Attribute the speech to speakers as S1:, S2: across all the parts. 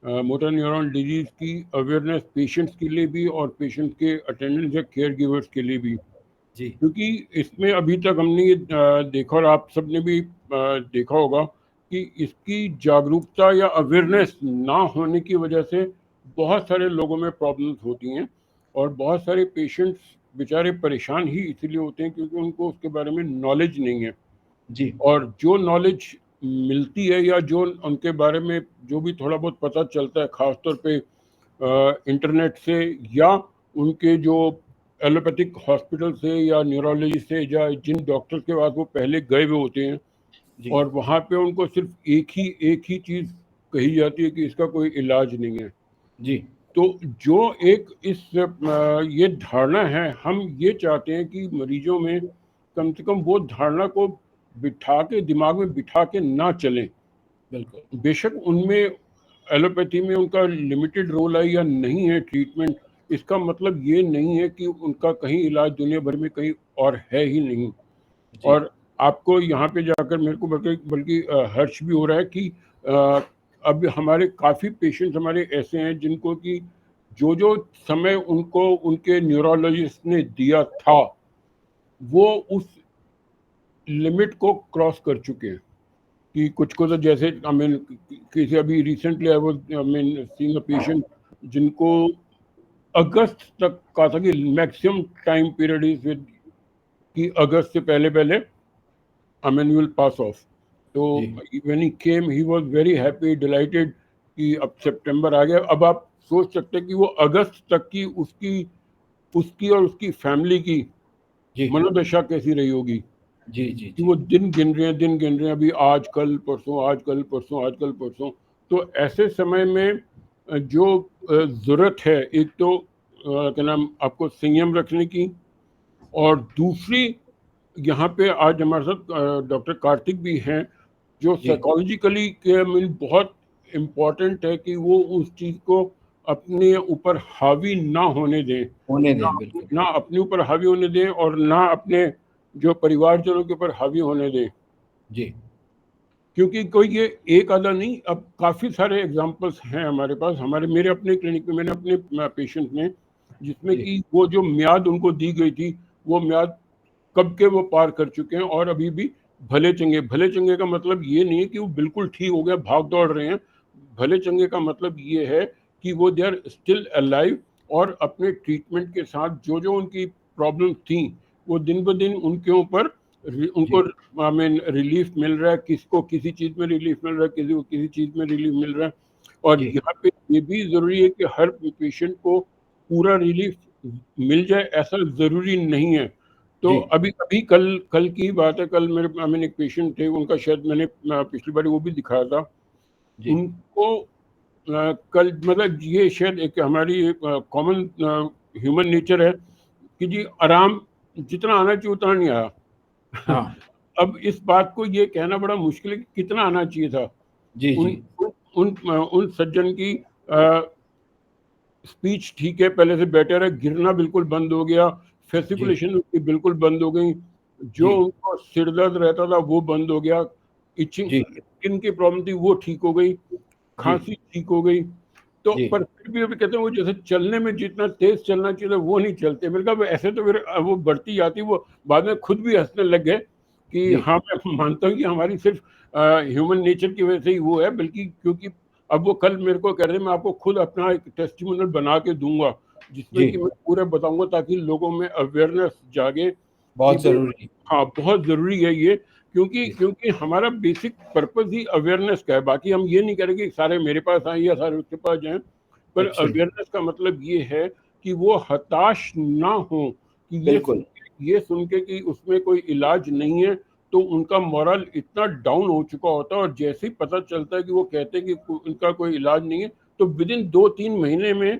S1: Motor neuron disease की awareness patients के लिए भी और पेशेंट्स के अटेंडेंट्स या केयर गिवर्स के लिए भी,
S2: जी
S1: क्योंकि इसमें अभी तक हमने ये देखा और आप सबने भी देखा होगा कि इसकी जागरूकता या अवेयरनेस ना होने की वजह से बहुत सारे लोगों में प्रॉब्लम्स होती हैं और बहुत सारे पेशेंट्स बेचारे परेशान ही इसीलिए होते हैं क्योंकि उनको उसके बारे में नॉलेज नहीं है।
S2: जी
S1: और जो नॉलेज मिलती है या जो उनके बारे में जो भी थोड़ा बहुत पता चलता है, खासतौर पे इंटरनेट से या उनके जो एलोपैथिक हॉस्पिटल से या न्यूरोलॉजी से या जिन डॉक्टर के पास वो पहले गए हुए होते हैं,
S2: जी
S1: और वहाँ पे उनको सिर्फ एक ही चीज़ कही जाती है कि इसका कोई इलाज नहीं है।
S2: जी
S1: तो जो एक ये धारणा है, हम ये चाहते हैं कि मरीजों में कम से कम वो धारणा को बिठा के, दिमाग में बिठा के ना चलें।
S2: बिल्कुल
S1: बेशक उनमें एलोपैथी में उनका लिमिटेड रोल है या नहीं है ट्रीटमेंट, इसका मतलब ये नहीं है कि उनका कहीं इलाज दुनिया भर में कहीं और है ही नहीं।
S2: जी
S1: और आपको यहाँ पे जाकर मेरे को बल्कि हर्ष भी हो रहा है कि अब हमारे काफ़ी पेशेंट्स हमारे ऐसे हैं जिनको कि जो जो समय उनको उनके न्यूरोलॉजिस्ट ने दिया था वो उस लिमिट को क्रॉस कर चुके हैं। कि कुछ को तो जैसे आई मीन किसी अभी recently I was I mean seeing a patient जिनको अगस्त तक कहा था कि maximum time period is with कि अगस्त से पहले पहले I mean you will pass off. तो
S2: जी
S1: when he came he was very happy delighted कि अब सितंबर आ गया। अब आप सोच सकते हैं कि वो अगस्त तक की उसकी उसकी और उसकी फैमिली की
S2: जी
S1: मनोदशा कैसी रही होगी
S2: जी जी
S1: कि
S2: जी
S1: वो दिन गिन रहे हैं, अभी आज कल परसों, आज कल परसों, आज कल परसों। तो ऐसे समय में जो ज़रूरत है, एक तो क्या नाम आपको संयम रखने की, और दूसरी यहाँ पे आज हमारे साथ डॉक्टर कार्तिक भी हैं जो
S2: जी
S1: साइकोलॉजिकली के मीन बहुत इम्पोर्टेंट है कि वो उस चीज़ को अपने ऊपर हावी ना होने दें,
S2: होने
S1: ना
S2: दें बिल्कुल
S1: ना अपने ऊपर हावी होने दें और ना अपने जो परिवारजनों के ऊपर हावी होने दें।
S2: जी
S1: क्योंकि कोई ये एक आधा नहीं, अब काफ़ी सारे एग्जांपल्स हैं हमारे पास, हमारे मेरे अपने क्लिनिक में मैंने अपने पेशेंट में, जिसमें
S2: जी
S1: कि वो जो मियाद उनको दी गई थी वो मियाद कब के वो पार कर चुके हैं और अभी भी भले चंगे का मतलब ये नहीं है कि वो बिल्कुल ठीक हो गया, भाग दौड़ रहे हैं। भले चंगे का मतलब ये है कि वो दे आर स्टिल अलाइव और अपने ट्रीटमेंट के साथ जो जो उनकी प्रॉब्लम थी वो दिन ब दिन उनके ऊपर उनको
S2: जी
S1: आई मीन रिलीफ मिल रहा है, किसको किसी चीज़ में रिलीफ मिल रहा है, किसी को किसी चीज़ में रिलीफ मिल रहा है। और
S2: जी
S1: यहाँ पे ये भी ज़रूरी है कि हर पेशेंट को पूरा रिलीफ मिल जाए ऐसा ज़रूरी नहीं है। तो
S2: जी
S1: अभी अभी कल कल की बात है, कल मेरे आई मीन एक पेशेंट थे, उनका शायद मैंने पिछली बार वो भी दिखाया था
S2: जी
S1: उनको। कल मतलब ये शायद एक हमारी कॉमन ह्यूमन नेचर है कि जी आराम जितना आना चाहिए उतना नहीं आया।
S2: हाँ
S1: अब इस बात को ये कहना बड़ा मुश्किल है कि कितना आना चाहिए था।
S2: जी जी
S1: उन उन सज्जन की स्पीच ठीक है, पहले से बेटर है, गिरना बिल्कुल बंद हो गया,
S2: जी
S1: फेसिकुलेशन उसकी बिल्कुल बंद हो गई, जो
S2: जी
S1: उनको सिर दर्द रहता था वो बंद हो गया, इचिंग
S2: जी
S1: स्किन की प्रॉब्लम थी वो ठीक हो गई,
S2: जी
S1: खांसी ठीक हो गई। तो
S2: जी
S1: पर फिर भी अभी कहते हैं वो जैसे चलने में जितना तेज चलना चाहिए था वो नहीं चलते। मैंने कहा ऐसे तो फिर वो बढ़ती जाती, वो बाद में खुद भी हंसने लग गए कि
S2: जी
S1: हाँ मैं मानता हूँ कि हमारी सिर्फ ह्यूमन नेचर की वजह से ही वो है, बल्कि क्योंकि अब वो कल मेरे को कह रहे हैं मैं आपको खुद अपना एक टेस्टिमोनियल बना के दूंगा जिसमें
S2: जी
S1: कि मैं पूरा बताऊंगा ताकि लोगों में अवेयरनेस जागे कि
S2: बहुत
S1: भाई
S2: ज़रूरी
S1: हाँ बहुत ज़रूरी है ये। क्योंकि
S2: जी
S1: क्योंकि हमारा बेसिक पर्पस ही अवेयरनेस का है। बाकी हम ये नहीं करेंगे कि सारे मेरे पास आए या सारे उसके पास जाएं, पर
S2: एब्सोल्युटली
S1: अवेयरनेस का मतलब ये है कि वो हताश ना हो कि
S2: बिल्कुल
S1: ये सुन के कि उसमें कोई इलाज नहीं है। तो उनका मोरल इतना डाउन हो चुका होता है और जैसे ही पता चलता है कि वो कहते हैं कि उनका कोई इलाज नहीं है, तो विद इन 2-3 महीने में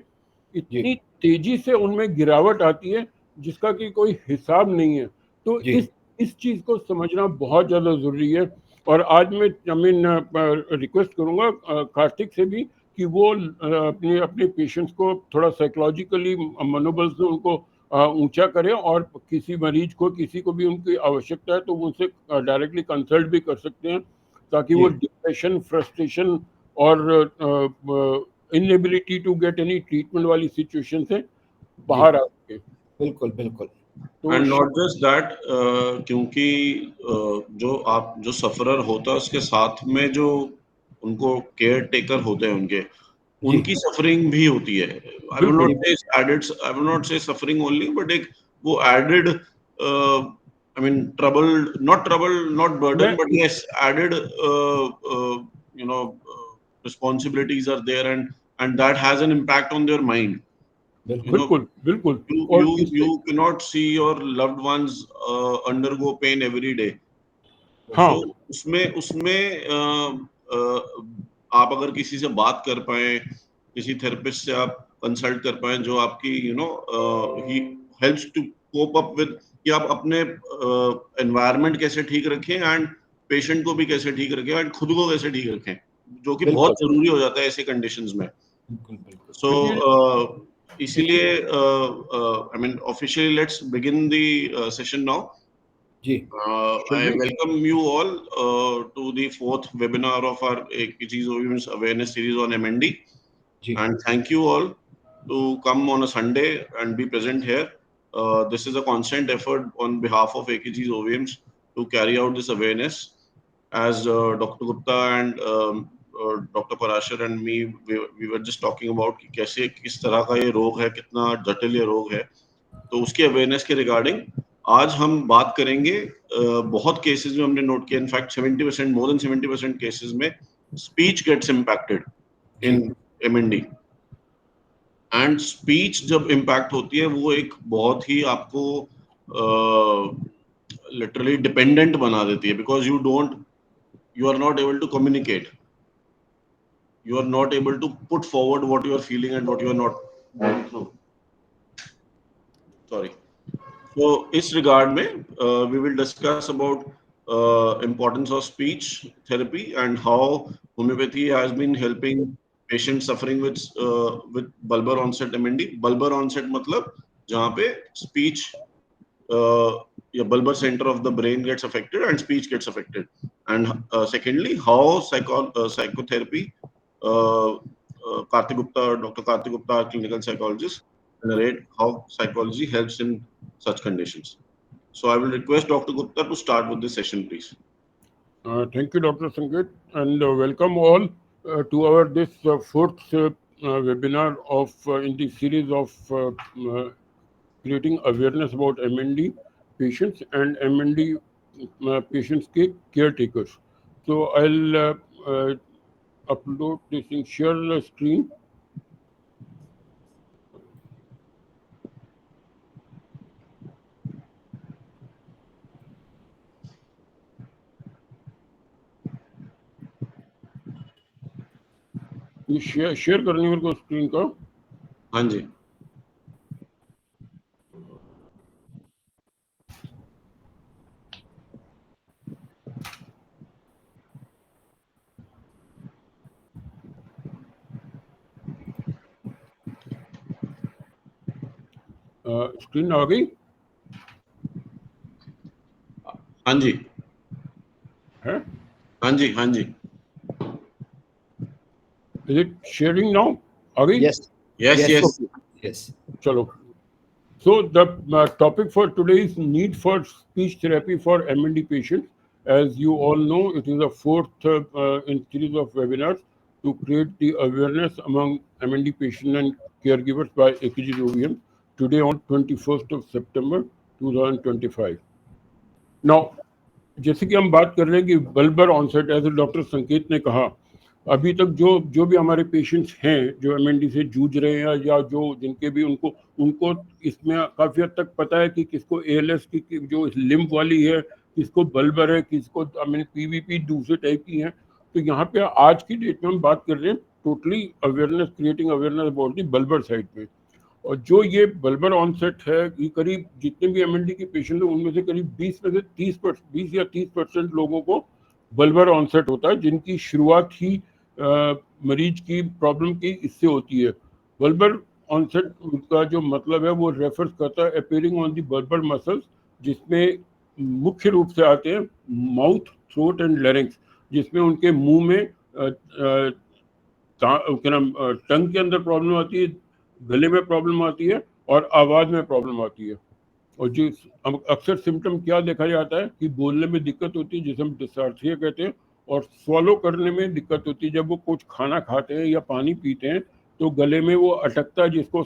S2: जी
S1: इतनी तेजी से उनमें गिरावट आती है जिसका कि कोई हिसाब नहीं है। तो
S2: जी
S1: इस चीज़ को समझना बहुत ज़्यादा ज़रूरी है। और आज मैं आई मीन रिक्वेस्ट करूँगा कार्तिक से भी कि वो अपने अपने पेशेंट्स को थोड़ा साइकोलॉजिकली मनोबल से उनको ऊंचा करें, और किसी मरीज को किसी को भी उनकी आवश्यकता है तो वो उनसे डायरेक्टली कंसल्ट भी कर सकते हैं ताकि वो
S2: जी
S1: डिप्रेशन, फ्रस्ट्रेशन और inability to get any treatment वाली सिचुएशन से बाहर आ सके।
S2: बिल्कुल बिल्कुल।
S1: तो
S3: एंड नॉट जस्ट दैट, क्योंकि जो सफरर होता है उसके साथ में जो उनको केयर टेकर होते हैं उनकी सफरिंग भी होती है। I will not say suffering only, but एक वो added, I mean trouble not burden, but yes added responsibilities are there, and that has an impact on their mind.
S1: बिल्कुल बिल्कुल।
S3: You cannot see your loved ones undergo pain every day.
S1: हाँ।
S3: So उसमें आप अगर किसी से बात कर पाए, किसी थेरेपिस्ट से आप कंसल्ट कर पाए जो आपकी he helps to cope up with कि आप अपने एनवायरनमेंट कैसे ठीक रखें एंड पेशेंट को भी कैसे ठीक रखें एंड खुद को कैसे ठीक रखें, जो कि बहुत जरूरी हो जाता है ऐसे कंडीशंस में। सो इसीलिए I mean officially let's begin the session now. I welcome you all to the 4th webinar of our AKG's OVM's awareness series on MND. And thank you all to come on a Sunday and be present here. This is a constant effort on behalf of AKG's OVM's to carry out this awareness. As Dr. Gupta and Dr. Parashar and me, we were just talking about कि कैसे किस तरह का ये रोग है, कितना जटिल ये रोग है, तो उसके अवेयरनेस के रिगार्डिंग आज हम बात करेंगे। बहुत केसेस में हमने नोट किया, इनफैक्ट 70%, मोर देन 70% केसेस में speech gets impacted in MND। And speech जब इम्पैक्ट होती है वो एक बहुत ही आपको लिटरली डिपेंडेंट बना देती है, because you are not able to communicate, you are not able to put forward what you are feeling and what you are not going through. Sorry. So इस regard में we will discuss about importance of speech therapy and how homeopathy has been helping patients suffering with bulbar onset MND. Bulbar onset मतलब जहाँ पे speech your bulbar center of the brain gets affected and speech gets affected. And secondly, how psychotherapy, Karthik Gupta, Dr. Karthik Gupta, our clinical psychologist, narrate how psychology helps in such conditions. So I will request Dr. Gupta to start with this session, please.
S1: Thank you, Dr. Sanket, and welcome all to our this 4th webinar of in the series of creating awareness about MND patients and MND patients के caretakers. So I'll upload this in share the screen. ये share करने मेरे को screen का।
S3: हाँ जी।
S1: Screen आ गई?
S3: हाँ जी
S1: है?
S3: हाँ जी हाँ जी।
S1: Is it sharing now? आ गई?
S3: Yes.
S1: चलो. So the topic for today is need for speech therapy for MND patients. As you all know, it is the 4th in series of webinars to create the awareness among MND patients and caregivers by AKG's OVM. Today on 21st of September 2025. Now, जैसे कि हम बात कर रहे हैं कि bulbar onset, ऐसे doctor संकेत ने कहा, अभी तक जो भी हमारे पेशेंट्स हैं जो MND से जूझ रहे हैं या जो जिनके भी उनको इसमें काफ़ी हद तक पता है कि किसको ALS की जो लिम्फ वाली है, किसको बल्बर है, किसको PVP दूसरे टाइप की है। तो यहाँ पे आज की डेट में हम बात कर रहे हैं totally awareness, creating awareness about the bulbar side पे। और जो ये बल्बर ऑनसेट है, ये करीब जितने भी MND के पेशेंट हैं उनमें से करीब 20 या 30% लोगों को बल्बर ऑनसेट होता है, जिनकी शुरुआत ही मरीज की प्रॉब्लम की इससे होती है। बल्बर ऑनसेट का जो मतलब है वो रेफर्स करता है appearing on the bulbar muscles, जिसमें मुख्य रूप से आते हैं माउथ, थ्रोट एंड लैरिंक्स, जिसमें उनके मुंह में क्या नाम टंग के अंदर प्रॉब्लम आती है, गले में प्रॉब्लम आती है और आवाज़ में प्रॉब्लम आती है। और जो अक्सर सिम्टम क्या देखा जाता है कि बोलने में दिक्कत होती है, जिसे हम डिस्आर्थ्रिया कहते हैं, और स्वॉलो करने में दिक्कत होती है। जब वो कुछ खाना खाते हैं या पानी पीते हैं तो गले में वो अटकता है, जिसको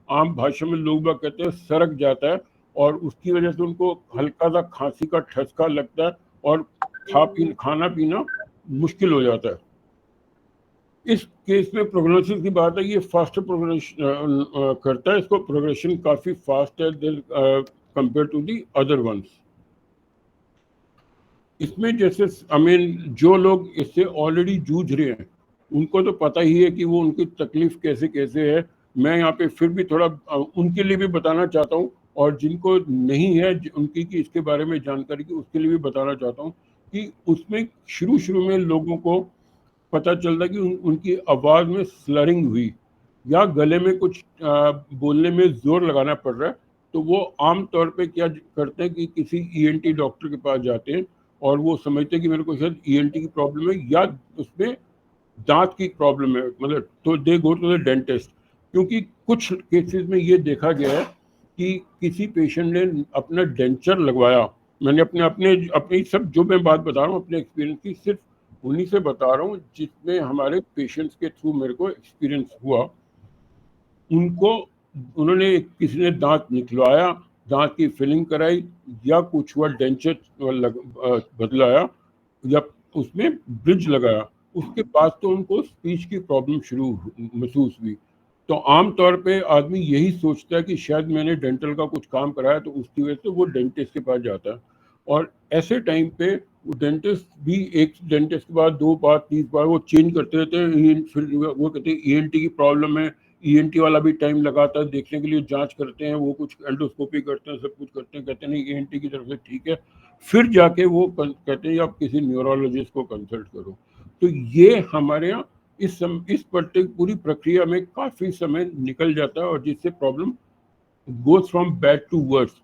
S1: आम भाषा में लोग बाग कहते हैं सरक जाता है, और उसकी वजह से उनको हल्का सा खांसी का ठसका लगता है और खाना पीना मुश्किल हो जाता है। इस केस में प्रोग्नोसिस की बात है, ये फास्ट प्रोग्रेशन करता है, इसको प्रोग्रेशन काफी फास्ट है compare to the other ones. इसमें जैसे जो लोग इससे ऑलरेडी जूझ रहे हैं उनको तो पता ही है कि वो उनकी तकलीफ कैसे कैसे है। मैं यहाँ पे फिर भी थोड़ा उनके लिए भी बताना चाहता हूँ, और जिनको नहीं है उनकी कि इसके बारे में जानकारी की, उसके लिए भी बताना चाहता हूँ कि उसमें शुरू में लोगों को पता चलता कि उनकी आवाज़ में स्लरिंग हुई या गले में कुछ बोलने में जोर लगाना पड़ रहा है, तो वो आम तौर पे क्या करते हैं कि किसी ईएनटी डॉक्टर के पास जाते हैं, और वो समझते हैं कि मेरे को शायद ईएनटी की प्रॉब्लम है या उसमें दांत की प्रॉब्लम है, मतलब तो दे गो टू द डेंटिस्ट। क्योंकि कुछ केसेस में ये देखा गया है कि किसी पेशेंट ने अपना डेंचर लगवाया। मैंने अपनी सब जो मैं बात बता रहा हूँ अपने एक्सपीरियंस की, सिर्फ उन्हीं से बता रहा हूँ जिसमें हमारे पेशेंट्स के थ्रू मेरे को एक्सपीरियंस हुआ। उन्होंने किसी ने दांत निकलवाया, दांत की फिलिंग कराई या कुछ हुआ, डेंचर बदलाया या उसमें ब्रिज लगाया, उसके बाद तो उनको स्पीच की प्रॉब्लम शुरू महसूस हुई। तो आम तौर पे आदमी यही सोचता है कि शायद मैंने डेंटल का कुछ काम कराया, तो उसकी वजह से वो डेंटिस्ट के पास जाता है। और ऐसे टाइम पे वो डेंटिस्ट भी एक डेंटिस्ट के बाद 2 बार 3 बार वो चेंज करते रहते हैं। फिर वो कहते हैं ईएनटी की प्रॉब्लम है, ईएनटी वाला भी टाइम लगाता है देखने के लिए, जांच करते हैं, वो कुछ एंडोस्कोपी करते हैं, सब कुछ करते हैं, कहते हैं नहीं ईएनटी की तरफ से ठीक है। फिर जाके वो कहते हैं आप किसी न्यूरोलॉजिस्ट को कंसल्ट करो। तो ये हमारे यहाँ इस पूरी प्रक्रिया में काफ़ी समय निकल जाता है, और जिससे problem goes from bad to worse.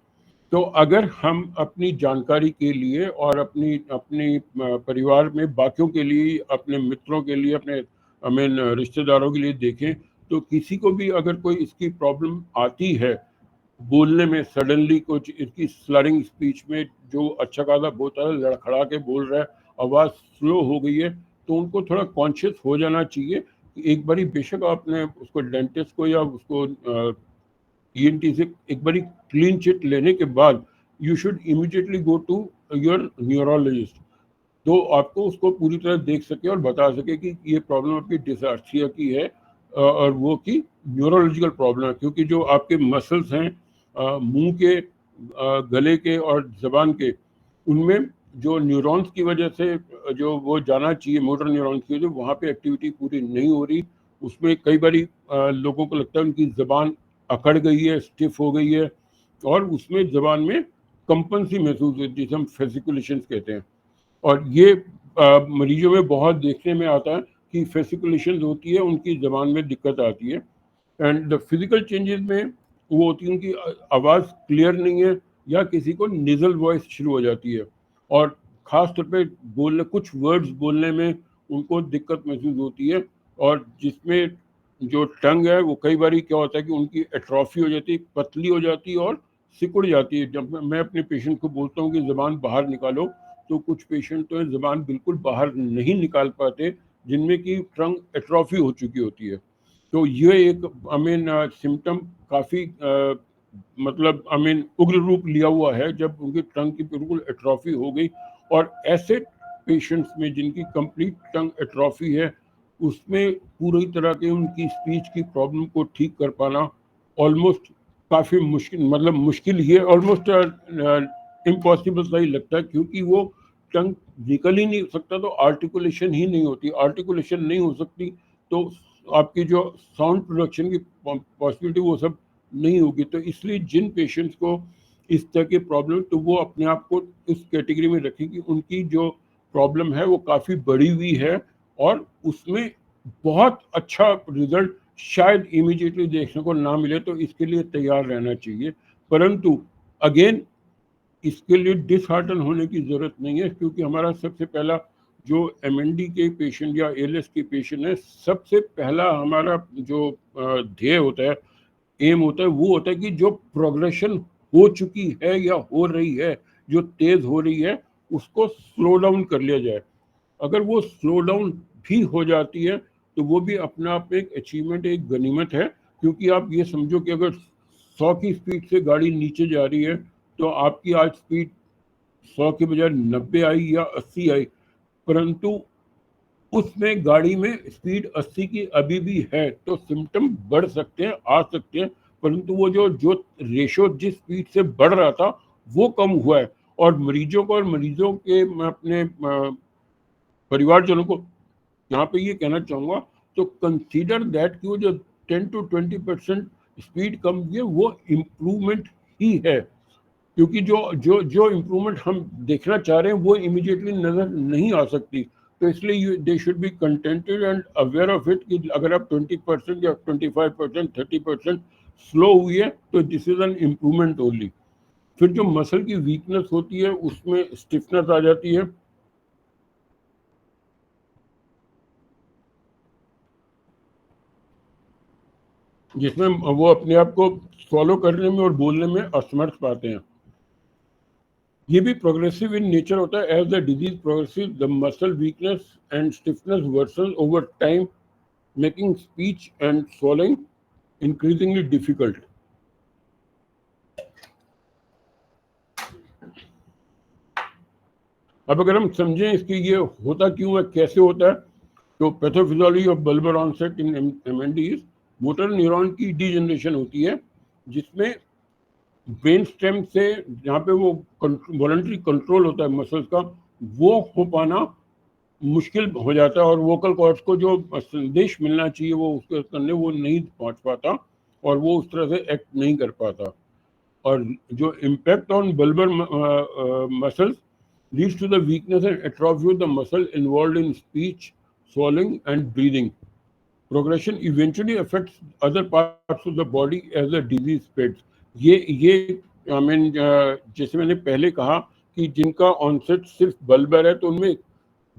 S1: तो अगर हम अपनी जानकारी के लिए और अपनी परिवार में बाकियों के लिए, अपने मित्रों के लिए, अपने रिश्तेदारों के लिए देखें, तो किसी को भी अगर कोई इसकी प्रॉब्लम आती है, बोलने में सडनली कुछ इसकी स्लरिंग स्पीच में जो अच्छा खासा बोलता है लड़खड़ा के बोल रहा है, आवाज़ स्लो हो गई है, तो उनको थोड़ा कॉन्शियस हो जाना चाहिए कि एक बारी बेशक आपने उसको डेंटिस्ट को या उसको ईएनटी से एक बारी क्लीन चिट लेने के बाद you should immediately go to your neurologist, तो आपको उसको पूरी तरह देख सके और बता सके कि ये प्रॉब्लम आपकी डिसआर्थ्रिया की है और वो की न्यूरोलॉजिकल प्रॉब्लम है। क्योंकि जो आपके मसल्स हैं मुंह के, गले के और जबान के, उनमें जो न्यूरॉन्स की वजह से जो वो जाना चाहिए, मोटर न्यूरॉन्स की वजह, वहाँ पे एक्टिविटी पूरी नहीं हो रही। उसमें कई बारी लोगों को लगता है उनकी ज़बान अकड़ गई है, स्टिफ हो गई है, और उसमें ज़बान में कंपन सी महसूस होती है, जिसे हम फेसिकुलेशंस कहते हैं। और ये मरीजों में बहुत देखने में आता है कि फेसिकुलेशंस होती है, उनकी ज़बान में दिक्कत आती है। एंड द फिजिकल चेंजेस में वो होती है उनकी आवाज़ क्लियर नहीं है, या किसी को निजल वॉइस शुरू हो जाती है, और ख़ास तौर पे कुछ वर्ड्स बोलने में उनको दिक्कत महसूस होती है। और जिसमें जो टंग है वो कई बार क्या होता है कि उनकी एट्रॉफी हो जाती है, पतली हो जाती है और सिकुड़ जाती है। जब मैं अपने पेशेंट को बोलता हूँ कि ज़बान बाहर निकालो, तो कुछ पेशेंट तो ज़बान बिल्कुल बाहर नहीं निकाल पाते, जिनमें कि टंग एट्रॉफी हो चुकी होती है। तो ये एक सिम्टम काफ़ी मतलब उग्र रूप लिया हुआ है जब उनकी टंग की बिल्कुल एट्रॉफी हो गई। और ऐसे पेशेंट्स में जिनकी कंप्लीट टंग एट्रॉफी है, उसमें पूरी तरह के उनकी स्पीच की प्रॉब्लम को ठीक कर पाना ऑलमोस्ट काफ़ी मुश्किल ही है, ऑलमोस्ट इम्पॉसिबल सा ही लगता है, क्योंकि वो टंग निकल ही नहीं सकता, तो आर्टिकुलेशन ही नहीं होती। आर्टिकुलेशन नहीं हो सकती तो आपकी जो साउंड प्रोडक्शन की पॉसिबिलिटी वो सब नहीं होगी। तो इसलिए जिन पेशेंट्स को इस तरह की प्रॉब्लम, तो वो अपने आप को इस कैटेगरी में रखें कि उनकी जो प्रॉब्लम है वो काफ़ी बड़ी हुई है, और उसमें बहुत अच्छा रिजल्ट शायद इमीडिएटली देखने को ना मिले, तो इसके लिए तैयार रहना चाहिए। परंतु अगेन इसके लिए डिसहार्टन होने की ज़रूरत नहीं है, क्योंकि हमारा सबसे पहला जो एमएनडी के पेशेंट या एलएस के पेशेंट है, सबसे पहला हमारा जो ध्येय होता है, एम होता है, वो होता है कि जो प्रोग्रेशन हो चुकी है या हो रही है, जो तेज हो रही है, उसको स्लो डाउन कर लिया जाए। अगर वो स्लो डाउन भी हो जाती है तो वो भी अपने आप में एक अचीवमेंट, एक गनीमत है। क्योंकि आप ये समझो कि अगर 100 की स्पीड से गाड़ी नीचे जा रही है तो आपकी आज स्पीड 100 के बजाय 90 आई या 80 आई, परंतु उसमें गाड़ी में स्पीड 80 की अभी भी है, तो सिम्टम बढ़ सकते हैं, आ सकते हैं, परंतु वो जो रेशो जिस स्पीड से बढ़ रहा था वो कम हुआ है। और मरीजों को और मरीजों के मैं अपने परिवारजनों को यहाँ पे ये कहना चाहूँगा, तो कंसीडर दैट कि वो जो 10 to 20% स्पीड कम हुई है वो इम्प्रूवमेंट ही है। क्योंकि जो जो जो इम्प्रूवमेंट हम देखना चाह रहे हैं वो इमीडिएटली नजर नहीं आ सकती। तो इसलिए they should be contented and aware of it कि अगर आप 20% या 25%, 30% स्लो हुई है तो this is an improvement only. फिर जो मसल की वीकनेस होती है उसमें स्टिफनेस आ जाती है, जिसमें वो अपने आप को फॉलो करने में और बोलने में असमर्थ पाते हैं। ये भी प्रोग्रेसिव इन नेचर होता है। As the disease progressive the muscle weakness and stiffness worsen over time, making speech and swallowing increasingly difficult. अब अगर हम समझें इसकी ये होता क्यों है, कैसे होता है, तो pathophysiology of bulbar onset in MND is motor neuron की डीजनरेशन होती है, जिसमें ब्रेन स्टेम से जहाँ पे वो वॉलंटरी कंट्रोल होता है मसल्स का, वो हो पाना मुश्किल हो जाता है और वोकल कॉर्ड्स को जो संदेश मिलना चाहिए वो उसके करने वो नहीं पहुंच पाता और वो उस तरह से एक्ट नहीं कर पाता। और जो impact on bulbar muscles leads to the weakness and atrophy of the muscle involved in speech, swallowing and breathing. Progression eventually affects other parts of the body as the disease spreads. ये I mean जैसे मैंने पहले कहा कि जिनका onset सिर्फ bulbar है तो उनमें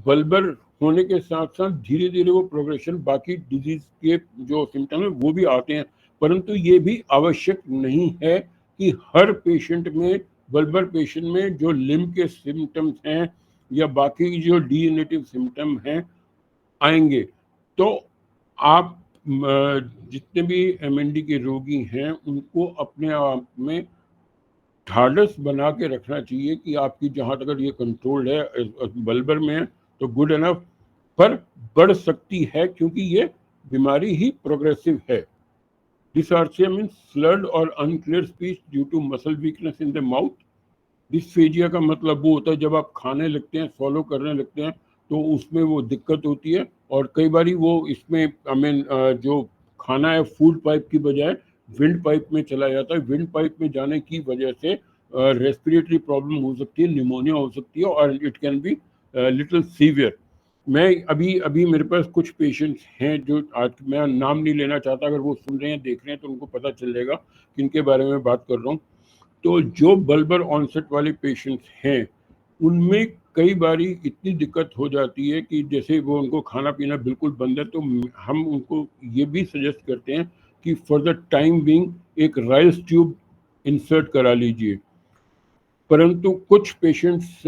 S1: बल्बर होने के साथ साथ धीरे धीरे वो प्रोग्रेशन बाकी डिजीज के जो सिम्टम है वो भी आते हैं। परंतु ये भी आवश्यक नहीं है कि हर पेशेंट में, बल्बर पेशेंट में जो लिम्ब के सिम्टम्स हैं या बाकी जो डीजेनरेटिव सिम्टम हैं आएंगे। तो आप जितने भी एमएनडी के रोगी हैं उनको अपने आप में ढाढ़स बना के रखना चाहिए कि आपकी जहाँ तक ये कंट्रोल है बल्बर में है तो गुड इनफ, पर बढ़ सकती है क्योंकि ये बीमारी ही प्रोग्रेसिव है। डिसआर्थिया मीन्स स्लर्ड और unclear speech due to muscle weakness in the mouth. Dysphagia का मतलब वो होता है जब आप खाने लगते हैं, फॉलो करने लगते हैं तो उसमें वो दिक्कत होती है और कई बारी वो इसमें आई मीन जो खाना है फूड पाइप की बजाय विंड पाइप में चला जाता है। विंड पाइप में जाने की वजह से रेस्पिरेटरी प्रॉब्लम हो सकती है, निमोनिया हो सकती है और it can be little severe. मैं अभी मेरे पास कुछ पेशेंट्स हैं जो आज मैं नाम नहीं लेना चाहता, अगर वो सुन रहे हैं देख रहे हैं तो उनको पता चल जाएगा किनके बारे में बात कर रहा हूँ। तो जो बल्बर ऑनसेट वाले पेशेंट्स हैं उनमें कई बारी इतनी दिक्कत हो जाती है कि जैसे वो उनको खाना पीना बिल्कुल बंद है तो हम उनको ये भी सजेस्ट करते हैं कि फॉर द टाइम बीइंग एक राइल्स ट्यूब इंसर्ट करा लीजिए। परंतु कुछ पेशेंट्स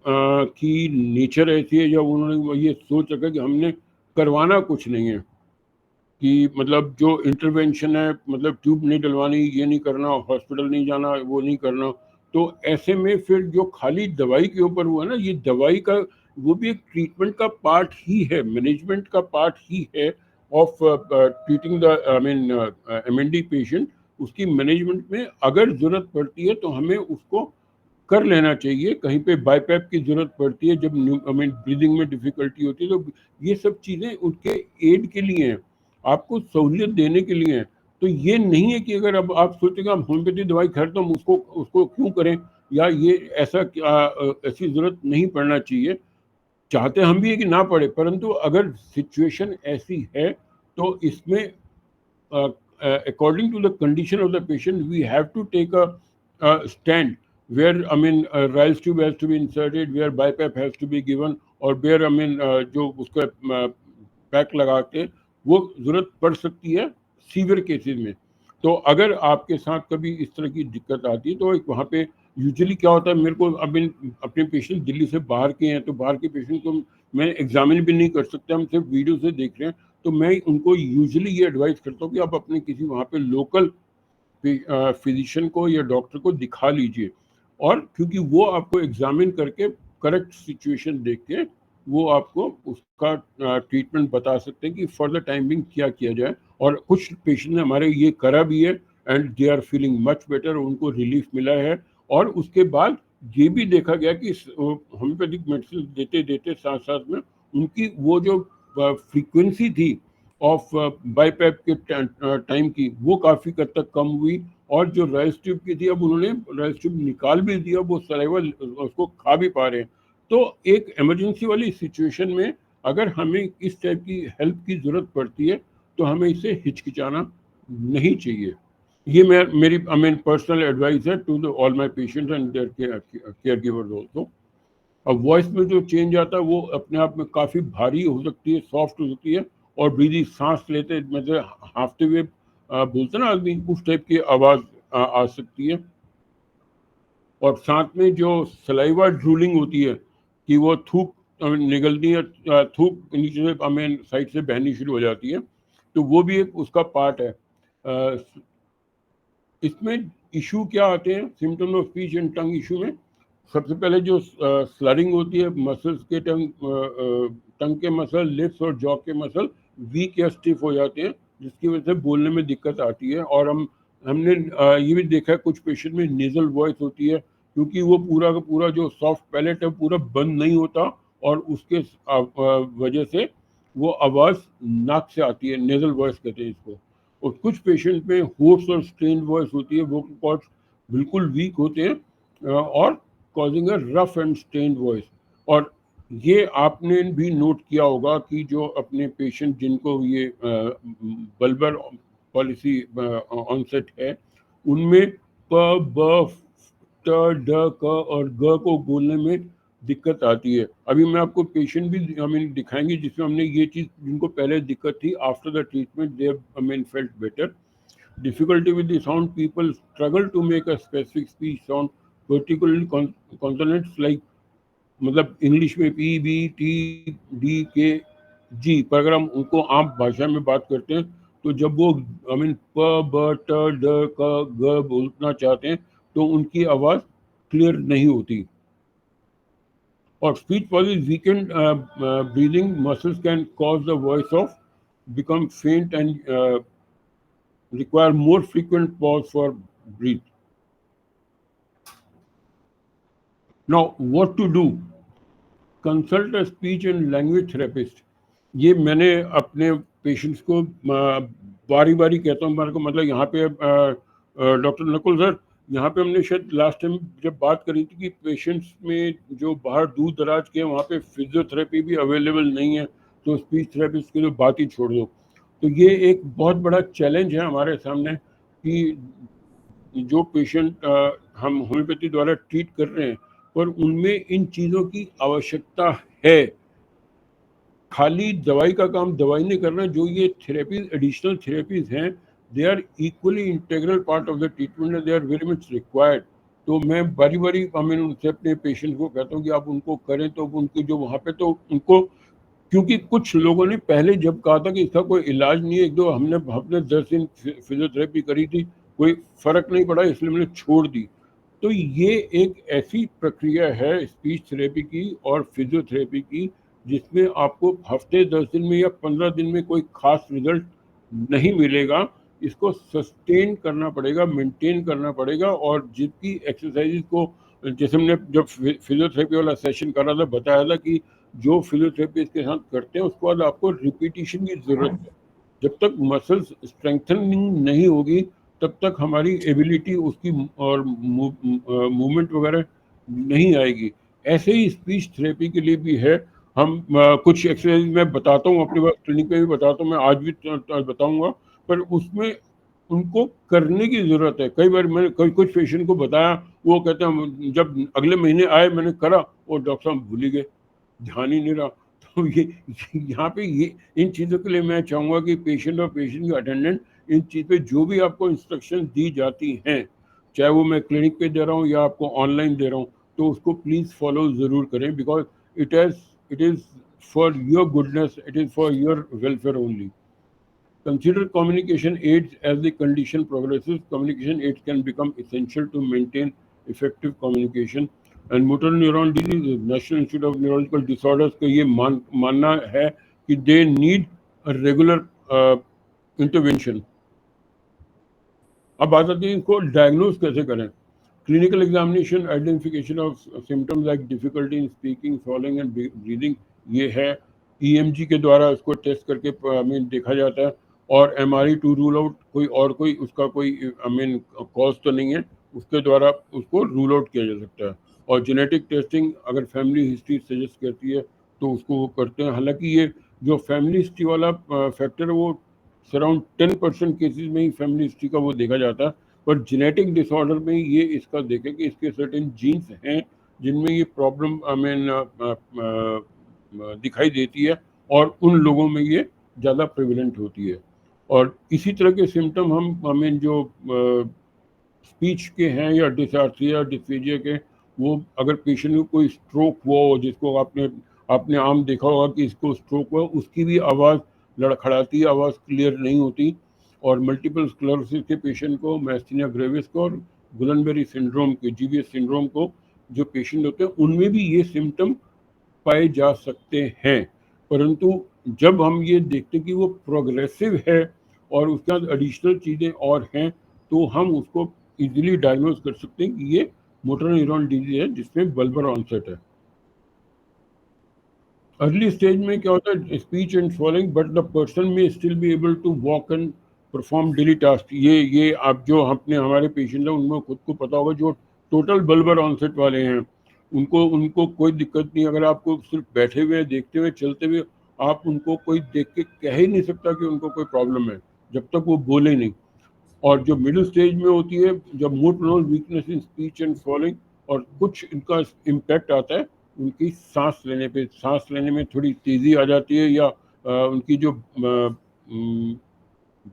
S1: की नेचर ऐसी है या उन्होंने ये सोच रखा कि हमने करवाना कुछ नहीं है, कि मतलब जो इंटरवेंशन है मतलब ट्यूब नहीं डलवानी, ये नहीं करना, हॉस्पिटल नहीं जाना, वो नहीं करना। तो ऐसे में फिर जो खाली दवाई के ऊपर हुआ ना, ये दवाई का वो भी एक ट्रीटमेंट का पार्ट ही है, मैनेजमेंट का पार्ट ही है of treating the I mean MND patient. उसकी मैनेजमेंट में अगर ज़रूरत पड़ती है तो हमें उसको कर लेना चाहिए। कहीं पे बाईपैप की ज़रूरत पड़ती है जब आई मीन ब्रीदिंग में डिफ़िकल्टी होती है, तो ये सब चीज़ें उनके एड के लिए हैं, आपको सहूलियत देने के लिए हैं। तो ये नहीं है कि अगर अब आप सोचेंगे हम होम्योपैथी दवाई खरीदते हम उसको क्यों करें, या ये ऐसा ऐसी ज़रूरत नहीं पड़ना चाहिए। चाहते हम भी है कि ना पड़े, परंतु अगर सिचुएशन ऐसी है तो इसमें according to the condition of the patient we have to take a stand where I mean Ryle's tube has to be inserted, where BiPAP has to be given, और बेयर जो उसका पैक लगा के वो ज़रूरत पड़ सकती है सीवियर केसेस में। तो अगर आपके साथ कभी इस तरह की दिक्कत आती है तो एक वहाँ पे यूजुअली क्या होता है, मेरे को अब अपने पेशेंट दिल्ली से बाहर के हैं, तो बाहर के पेशेंट को मैं एग्जामिन भी नहीं कर सकता, हम सिर्फ वीडियो से देख रहे हैं। तो मैं उनको यूजुअली ये एडवाइस करता हूँ कि आप अपने किसी वहाँ पे लोकल फिजिशियन को या डॉक्टर को दिखा लीजिए, और क्योंकि वो आपको एग्जामिन करके करेक्ट सिचुएशन देख के वो आपको उसका ट्रीटमेंट बता सकते हैं कि फर्दर टाइमिंग क्या किया जाए। और कुछ पेशेंट ने हमारे ये करा भी है and they are feeling much better, उनको रिलीफ मिला है। और उसके बाद ये भी देखा गया कि होम्योपैथिक मेडिसिन देते देते साथ साथ में उनकी वो जो फ्रीक्वेंसी थी ऑफ बाईपैप के टाइम की वो काफ़ी हद तक कम हुई। और जो राइस ट्यूब की थी, अब उन्होंने राइस ट्यूब निकाल भी दिया, वो सलाइवा उसको खा भी पा रहे हैं। तो एक इमरजेंसी वाली सिचुएशन में अगर हमें इस टाइप की हेल्प की ज़रूरत पड़ती है तो हमें इसे हिचकिचाना नहीं चाहिए। ये मेरी पर्सनल एडवाइस है to all my patients and their care givers also. अब वॉइस में जो चेंज आता है वो अपने आप में काफ़ी भारी हो सकती है, सॉफ्ट हो सकती है, और ब्रीदी सांस लेते मतलब हाँफते हुए बोलते ना आदमी, उस टाइप की आवाज़ आ सकती है। और साथ में जो सलाइवा ड्रूलिंग होती है कि वो थूक निगलती है, थूक नीचे से साइड से बहनी शुरू हो जाती है, तो वो भी एक उसका पार्ट है। इसमें इशू क्या आते हैं symptom of speech and tongue issue में? सबसे पहले जो स्लरिंग होती है मसल्स के, टंग के मसल, लिप्स और जॉ के मसल वीक या स्टिफ हो जाते हैं, जिसकी वजह से बोलने में दिक्कत आती है। और हमने ये भी देखा है कुछ पेशेंट में नेजल वॉइस होती है, क्योंकि वो पूरा का पूरा जो सॉफ्ट पैलेट है पूरा बंद नहीं होता, और उसके वजह से वो आवाज़ नाक से आती है, नेजल वॉइस कहते हैं इसको। और कुछ पेशेंट में होर्स और स्ट्रेन वॉइस होती है, वोकल कॉर्ड्स बिल्कुल वीक होते हैं और causing a rough and strained voice. और ये आपने भी नोट किया होगा कि जो अपने पेशेंट जिनको ये बल्बर पॉलिसी ऑनसेट है, उनमें प ब ट ड क और ग को बोलने में दिक्कत आती है। अभी मैं आपको पेशेंट भी दिखाएंगे जिसमें हमने ये चीज़, जिनको पहले दिक्कत थी, after the treatment they felt better. Difficulty with the sound, people struggle to make a specific speech sound, particularly consonants like मतलब इंग्लिश में पी बी टी डी के जी, पर अगर हम उनको आम भाषा में बात करते हैं तो जब वो प ब ट ड क ग बोलना चाहते हैं तो उनकी आवाज़ क्लियर नहीं होती। और speech police weakened breathing muscles can cause the voice of become faint and require more frequent pause for breath. Now, what to do? Consult a speech and language therapist. ये मैंने अपने पेशेंट्स को बारी बारी कहता हूँ, मेरे को मतलब यहाँ पे डॉक्टर नकुल सर, यहाँ पे हमने शायद लास्ट टाइम जब बात करी थी कि पेशेंट्स में जो बाहर दूर दराज के वहाँ पे फिजियोथेरेपी भी अवेलेबल नहीं है, तो स्पीच थेरेपिस्ट की तो बात ही छोड़ दो। तो ये एक बहुत बड़ा चैलेंज है हमारे सामने कि जो पेशेंट हम होम्योपैथी द्वारा ट्रीट कर रहे हैं, पर उनमें इन चीज़ों की आवश्यकता है। खाली दवाई का काम दवाई नहीं करना, जो ये थेरेपीज, एडिशनल थेरेपीज हैं, they are equally integral part of the treatment and they are very much required. तो मैं बारी बारी उनसे अपने पेशेंट को कहता हूँ कि आप उनको करें, तो उनके जो वहाँ पे, तो उनको, क्योंकि कुछ लोगों ने पहले जब कहा था कि इसका कोई इलाज नहीं है, एक दो हमने 10 दिन फिजियोथेरेपी करी थी, कोई फर्क नहीं पड़ा, इसलिए मैंने छोड़ दी। तो ये एक ऐसी प्रक्रिया है स्पीच थेरेपी की और फिजियोथेरेपी की, जिसमें आपको हफ्ते 10 दिन में या 15 दिन में कोई खास रिजल्ट नहीं मिलेगा। इसको सस्टेन करना पड़ेगा, मेंटेन करना पड़ेगा। और जितनी एक्सरसाइज को, जैसे हमने जब फिजियोथेरेपी वाला सेशन करा था, बताया था कि जो फिजियोथेरेपी इसके साथ करते हैं उसके बाद आपको रिपीटिशन की ज़रूरत है। जब तक मसल्स स्ट्रेंथनिंग नहीं होगी तब तक हमारी एबिलिटी उसकी और मूवमेंट वगैरह नहीं आएगी। ऐसे ही स्पीच थेरेपी के लिए भी है। हम कुछ एक्सरसाइज मैं बताता हूँ, अपने क्लिनिक पे भी बताता हूँ, मैं आज भी बताऊँगा, पर उसमें उनको करने की ज़रूरत है। कई बार मैंने कुछ पेशेंट को बताया, वो कहते हैं जब अगले महीने आए मैंने करा और डॉक्टर साहब भूल ही गए। ध्यान ही नहीं रहा। तो ये यहाँ पे ये इन चीज़ों के लिए मैं चाहूँगा कि पेशेंट और पेशेंट के अटेंडेंट इन चीज़ पे जो भी आपको इंस्ट्रक्शन दी जाती हैं, चाहे वो मैं क्लिनिक पे दे रहा हूँ या आपको ऑनलाइन दे रहा हूँ, तो उसको प्लीज़ फॉलो ज़रूर करें, because it is for your goodness, it is for your welfare only. Consider communication aids as the condition progresses. Communication aids can become essential to maintain effective communication. And motor neuron disease, National Institute of Neurological Disorders का ये मानना है कि they need a regular intervention. अब बात आती है इनको डायग्नोज कैसे करें। Clinical examination, identification of symptoms like difficulty in speaking, swallowing and breathing, ये है ईएमजी के द्वारा इसको टेस्ट करके आई मीन देखा जाता है, और एमआरआई टू रूल आउट कोई उसका कोई आई मीन कॉज तो नहीं है, उसके द्वारा उसको रूल आउट किया जा सकता है। और जेनेटिक टेस्टिंग अगर फैमिली हिस्ट्री सजेस्ट करती है तो उसको वो करते हैं। हालांकि ये जो फैमिली हिस्ट्री वाला फैक्टर है वो अराउंड 10% केसेस में ही फैमिली हिस्ट्री का वो देखा जाता है, पर जेनेटिक डिसऑर्डर में ये इसका देखें कि इसके सर्टेन जीन्स हैं जिनमें ये प्रॉब्लम आई मीन दिखाई देती है, और उन लोगों में ये ज़्यादा प्रेवलेंट होती है। और इसी तरह के सिम्टम हम आई मीन जो स्पीच के हैं या डिसआर्थ्रिया या डिस्फेजिया के, वो अगर पेशेंट को कोई स्ट्रोक हुआ हो, जिसको आपने आम देखा होगा कि इसको स्ट्रोक हुआ, उसकी भी आवाज़ लड़खड़ाती, आवाज़ क्लियर नहीं होती। और मल्टीपल स्क्लेरोसिस के पेशेंट को, मैस्थीनिया ग्रेविस को और गुलनबेरी सिंड्रोम के, जीवीएस सिंड्रोम को जो पेशेंट होते हैं, उनमें भी ये सिम्टम पाए जा सकते हैं। परंतु जब हम ये देखते हैं कि वो प्रोग्रेसिव है और उसके बाद एडिशनल चीज़ें और हैं, तो हम उसको इजीली डायग्नोज कर सकते हैं कि ये मोटर न्यूरॉन डिजीज है जिसमें बल्बर ऑनसेट है। अर्ली स्टेज में क्या होता है, speech and swallowing, but the person may still be able to walk and perform daily task. ये आप जो अपने हमारे पेशेंट हैं उनमें खुद को पता होगा, जो टोटल बल्बर ऑनसेट वाले हैं उनको कोई दिक्कत नहीं। अगर आपको सिर्फ बैठे हुए देखते हुए चलते हुए, आप उनको कोई देख के कह ही नहीं सकता कि उनको कोई प्रॉब्लम है जब तक वो बोले नहीं। और जो मिडिल स्टेज में होती है, जब motor weakness in speech and following, और कुछ इनका इम्पैक्ट आता है उनकी सांस लेने पे, सांस लेने में थोड़ी तेज़ी आ जाती है, या उनकी जो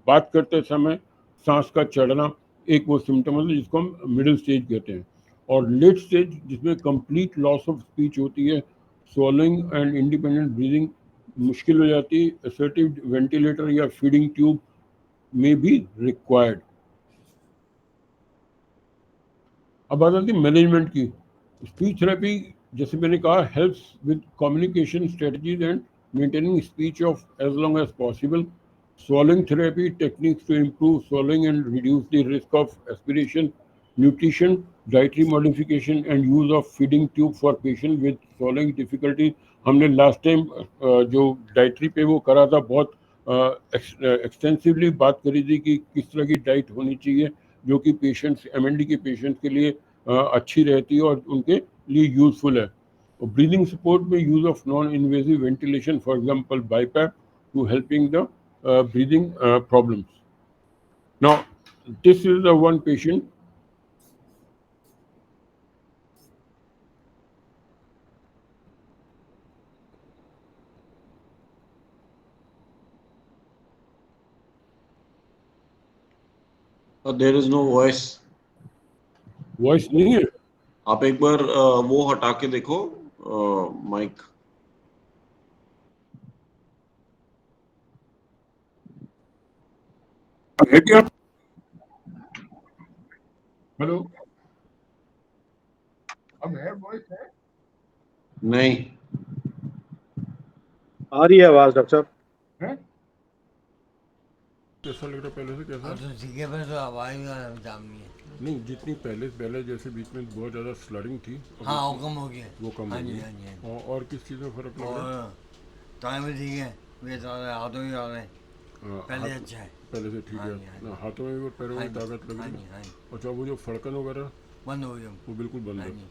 S1: बात करते समय सांस का चढ़ना, एक वो सिम्टम है जिसको हम मिडिल स्टेज कहते हैं। और लेट स्टेज जिसमें कंप्लीट लॉस ऑफ स्पीच होती है, स्वॉलोइंग एंड इंडिपेंडेंट ब्रीदिंग मुश्किल हो जाती है, असर्टिव वेंटिलेटर या फीडिंग ट्यूब में भी रिक्वायर्ड। अब बात आती है मैनेजमेंट की। स्पीच थेरेपी, जैसे मैंने कहा, helps with communication strategies and maintaining speech of as long as possible. Swallowing therapy techniques to improve swallowing and reduce the risk of aspiration. Nutrition, dietary modification and use of feeding tube for patients with swallowing difficulty. हमने last time जो dietary पे वो करा था, बहुत extensively बात करी थी कि किस तरह की डाइट होनी चाहिए जो कि पेशेंट्स, एमएनडी के पेशेंट्स के लिए अच्छी रहती है और उनके लिए यूजफुल है। और ब्रीदिंग सपोर्ट में use of non invasive ventilation, for example BiPAP, to helping the breathing problems. Now, this is the one patient.
S3: There is no voice.
S1: Voice नहीं है।
S3: आप एक बार वो हटा के देखो माइक।
S1: है क्या? हेलो, अब है वॉइस है?
S3: नहीं
S4: आ रही है आवाज डॉक्टर साहब।
S1: है? कैसा लग रहा पहले से? कैसा?
S5: तो ठीक है, फिर तो आवाज जाम नहीं है।
S1: नहीं, जितनी पहले जैसे बीच में बहुत ज़्यादा स्लरिंग थी,
S5: हाँ वो कम हो गया।
S1: वो कम
S5: हाँ
S1: हो
S5: जी,
S1: गई।
S5: हाँ जी, हाँ जी।
S1: और किस चीज़ में फर्क लग रहा है?
S5: और टाइम भी ठीक है, वेट आ रहा है, हाथों भी आ रहे हैं, पहले
S1: हाथ-
S5: अच्छा है।
S1: पहले से ठीक
S5: हाँ
S1: है
S5: जी, हाँ
S1: ना,
S5: जी।
S1: हाथों में भी और पैरों
S5: हाँ
S1: में
S5: जी,
S1: ताकत लग
S5: हाँ
S1: रही
S5: जी,
S1: है।
S5: हाँ जी,
S1: अच्छा, वो जो फड़कन वगैरह
S5: बंद हो गया।
S1: वो बिल्कुल बंद
S5: हाँ
S1: है।
S5: जी,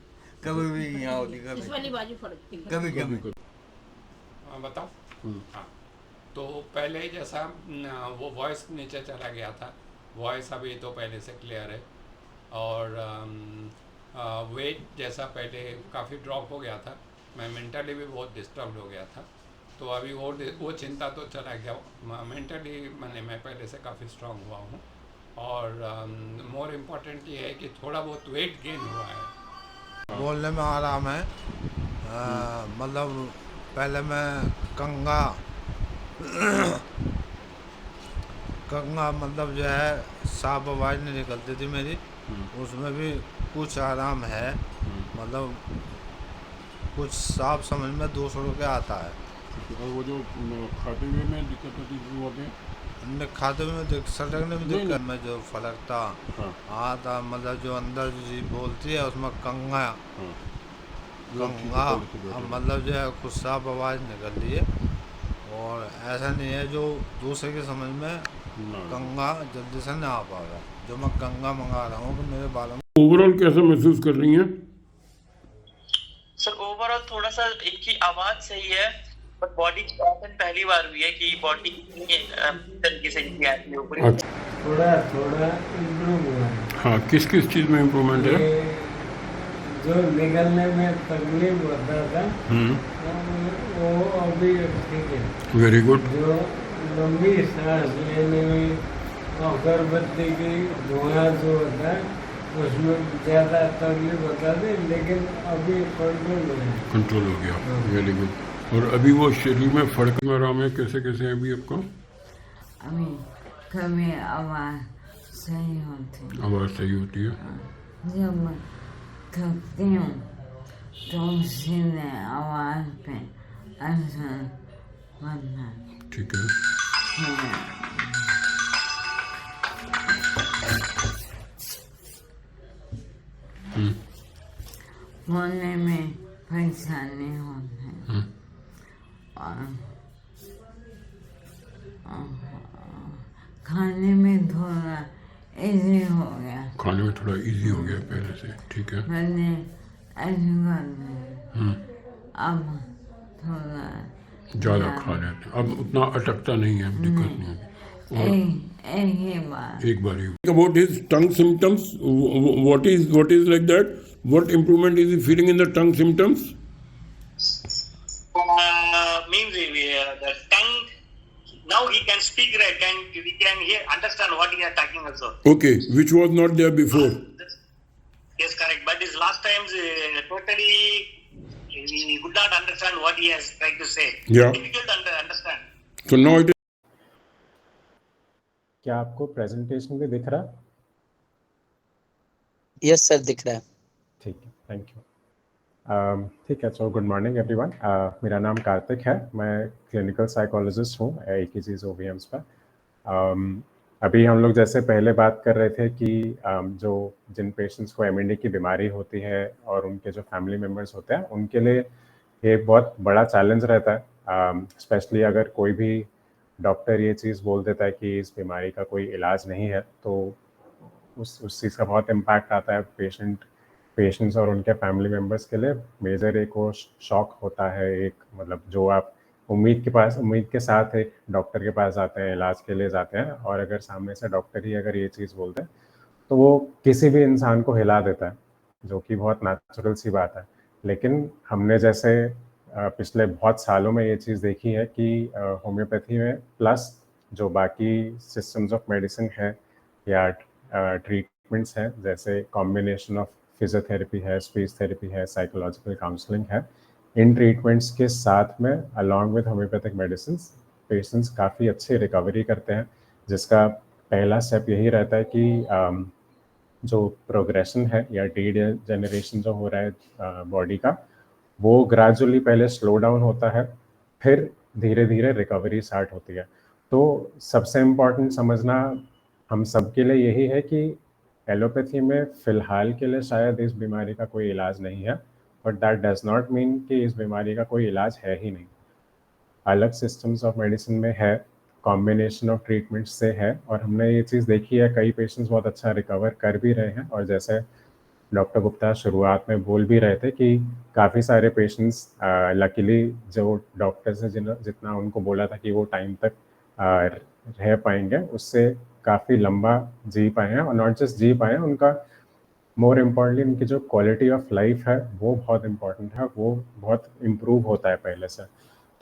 S5: कभी भी यहाँ होती,
S6: इस
S5: कभी
S6: वाली बाजू फड़कती है।
S5: कभी कभी।
S7: हाँ, बताओ। हाँ, तो पहले जैसा वो वॉइस नीचे चला गया था, वॉइस अभी तो पहले से क्लियर है। और वेट जैसा पहले काफ़ी ड्रॉप हो गया था, मैं मेंटली भी बहुत डिस्टर्ब हो गया था। तो अभी वो चिंता तो चला गया। मेंटली मैं पहले से काफ़ी स्ट्रांग हुआ हूँ। और मोर इम्पोर्टेंट ये है कि थोड़ा बहुत वेट गेन हुआ है।
S4: बोलने में आराम है। मतलब पहले मैं कंगा कंगा मतलब जो है साफ आवाज़ नहीं निकलती थी मेरी, उसमें भी कुछ आराम है। मतलब कुछ साफ समझ में दूसरों के आता है।
S1: और वो जो खाते हुए में दिक्कत होती थी वो पे
S4: खाते में सटकने में दिक्कत में जो फर्क था
S1: हाँ
S4: आता, मतलब जो अंदर जो चीज़ बोलती है उसमें कंगा
S1: हाँ
S4: कंगा मतलब जो है खुद साफ आवाज़ निकल रही है। और ऐसा नहीं है जो दूसरे के समझ में कंगा जल्दी से ना आ पाएगा। जो मैं कंगा मंगा रहा हूँ कि मेरे बालों में
S1: ओवरऑल कैसा महसूस कर रही हैं?
S6: सर ओवरऑल थोड़ा सा इनकी आवाज सही है, बट बॉडी पैटर्न पहली बार हुई है कि बॉडी तरीके से इनकी आती है ऊपर।
S1: अच्छा
S8: थोड़ा थोड़ा इम्प्रूव हुआ है।
S1: हाँ, किस किस चीज़ में इम्प्रूवमेंट है?
S8: ये जो निकलने में तकलीफ होता था वो अभी ठीक है।
S1: Very good.
S8: जो लंबी सांस लेने में अगरबत्ती की धुआं जो होता है उसमें ज़्यादा तकलीफ होता था, लेकिन अभी कंट्रोल हो गया।
S1: Very good. और अभी वो शरीर में फर्क में आराम है? कैसे कैसे है अभी आपको?
S9: अभी कभी आवाज़ सही होती है।
S1: आवाज़ सही होती है?
S9: जब थकती हूँ तो सीधे आवाज़ पे असर पड़ता है।
S1: ठीक है।
S9: बोलने में परेशानी होती है और खाने में थोड़ा इजी हो गया।
S1: खाने में थोड़ा इजी हो गया पहले से। ठीक है।
S9: पहले ऐसे करते हैं, अब थोड़ा
S1: ज़्यादा खा लेते हैं, अब उतना अटकता नहीं है, दिक्कत नहीं है। एक बार ही। About his tongue symptoms, what is like that? What improvement is he feeling in the tongue symptoms?
S6: Means the tongue, now he can speak right, we can hear, understand what he is talking also.
S1: Okay, which was not there before.
S6: Yes, correct. But this last times totally he could not understand what he has tried to say.
S1: Yeah.
S6: Difficult to understand.
S1: So now it is.
S10: क्या आपको presentation भी दिख रहा है?
S11: Yes sir, दिख रहा है।
S10: ठीक है, थैंक यू। ठीक है, सो गुड मॉर्निंग एवरीवन। मेरा नाम कार्तिक है, मैं क्लिनिकल साइकोलॉजिस्ट हूँ AKG's OVMs पर। अभी हम लोग जैसे पहले बात कर रहे थे कि जो जिन पेशेंट्स को MND की बीमारी होती है और उनके जो फैमिली मेम्बर्स होते हैं उनके लिए ये बहुत बड़ा चैलेंज रहता है, स्पेशली अगर कोई भी डॉक्टर ये चीज़ बोल देता है कि इस बीमारी का कोई इलाज नहीं है, तो उस चीज़ का बहुत इम्पैक्ट आता है पेशेंट्स और उनके फैमिली मेम्बर्स के लिए। मेजर एक वो शॉक होता है, एक मतलब जो आप उम्मीद के साथ एक डॉक्टर के पास आते हैं, इलाज के लिए जाते हैं, और अगर सामने से डॉक्टर ही अगर ये चीज़ बोलते हैं तो वो किसी भी इंसान को हिला देता है, जो कि बहुत नेचुरल सी बात है। लेकिन हमने जैसे पिछले बहुत सालों में ये चीज़ देखी है कि होम्योपैथी में प्लस जो बाकी सिस्टम्स ऑफ मेडिसिन है या ट्रीटमेंट्स हैं, जैसे कॉम्बिनेशन ऑफ फिजियोथेरेपी है, स्पीच थेरेपी है, साइकोलॉजिकल काउंसलिंग है, इन ट्रीटमेंट्स के साथ में along with homeopathic medicine patients काफ़ी अच्छी रिकवरी करते हैं, जिसका पहला स्टेप यही रहता है कि जो प्रोग्रेशन है या डीजेनरेशन जो हो रहा है बॉडी का, वो ग्रेजुअली पहले स्लो डाउन होता है, फिर धीरे धीरे रिकवरी स्टार्ट होती है। तो सबसे इम्पॉर्टेंट समझना हम सबके लिए यही है कि एलोपैथी में फ़िलहाल के लिए शायद इस बीमारी का कोई इलाज नहीं है, but that does not mean कि इस बीमारी का कोई इलाज है ही नहीं। अलग सिस्टम्स ऑफ मेडिसिन में है, कॉम्बिनेशन ऑफ ट्रीटमेंट्स से है, और हमने ये चीज़ देखी है, कई पेशेंट्स बहुत अच्छा रिकवर कर भी रहे हैं। और जैसे डॉक्टर गुप्ता शुरुआत में बोल भी रहे थे कि काफ़ी सारे पेशेंट्स लकीली जो डॉक्टर्स ने जितना उनको बोला था कि वो टाइम तक रह पाएंगे, उससे काफ़ी लंबा जी पाए हैं, और नॉट जस्ट जी पाए हैं, उनका मोर इम्पॉर्टेंटली उनकी जो क्वालिटी ऑफ लाइफ है वो बहुत इम्पॉर्टेंट है, वो बहुत इम्प्रूव होता है पहले से।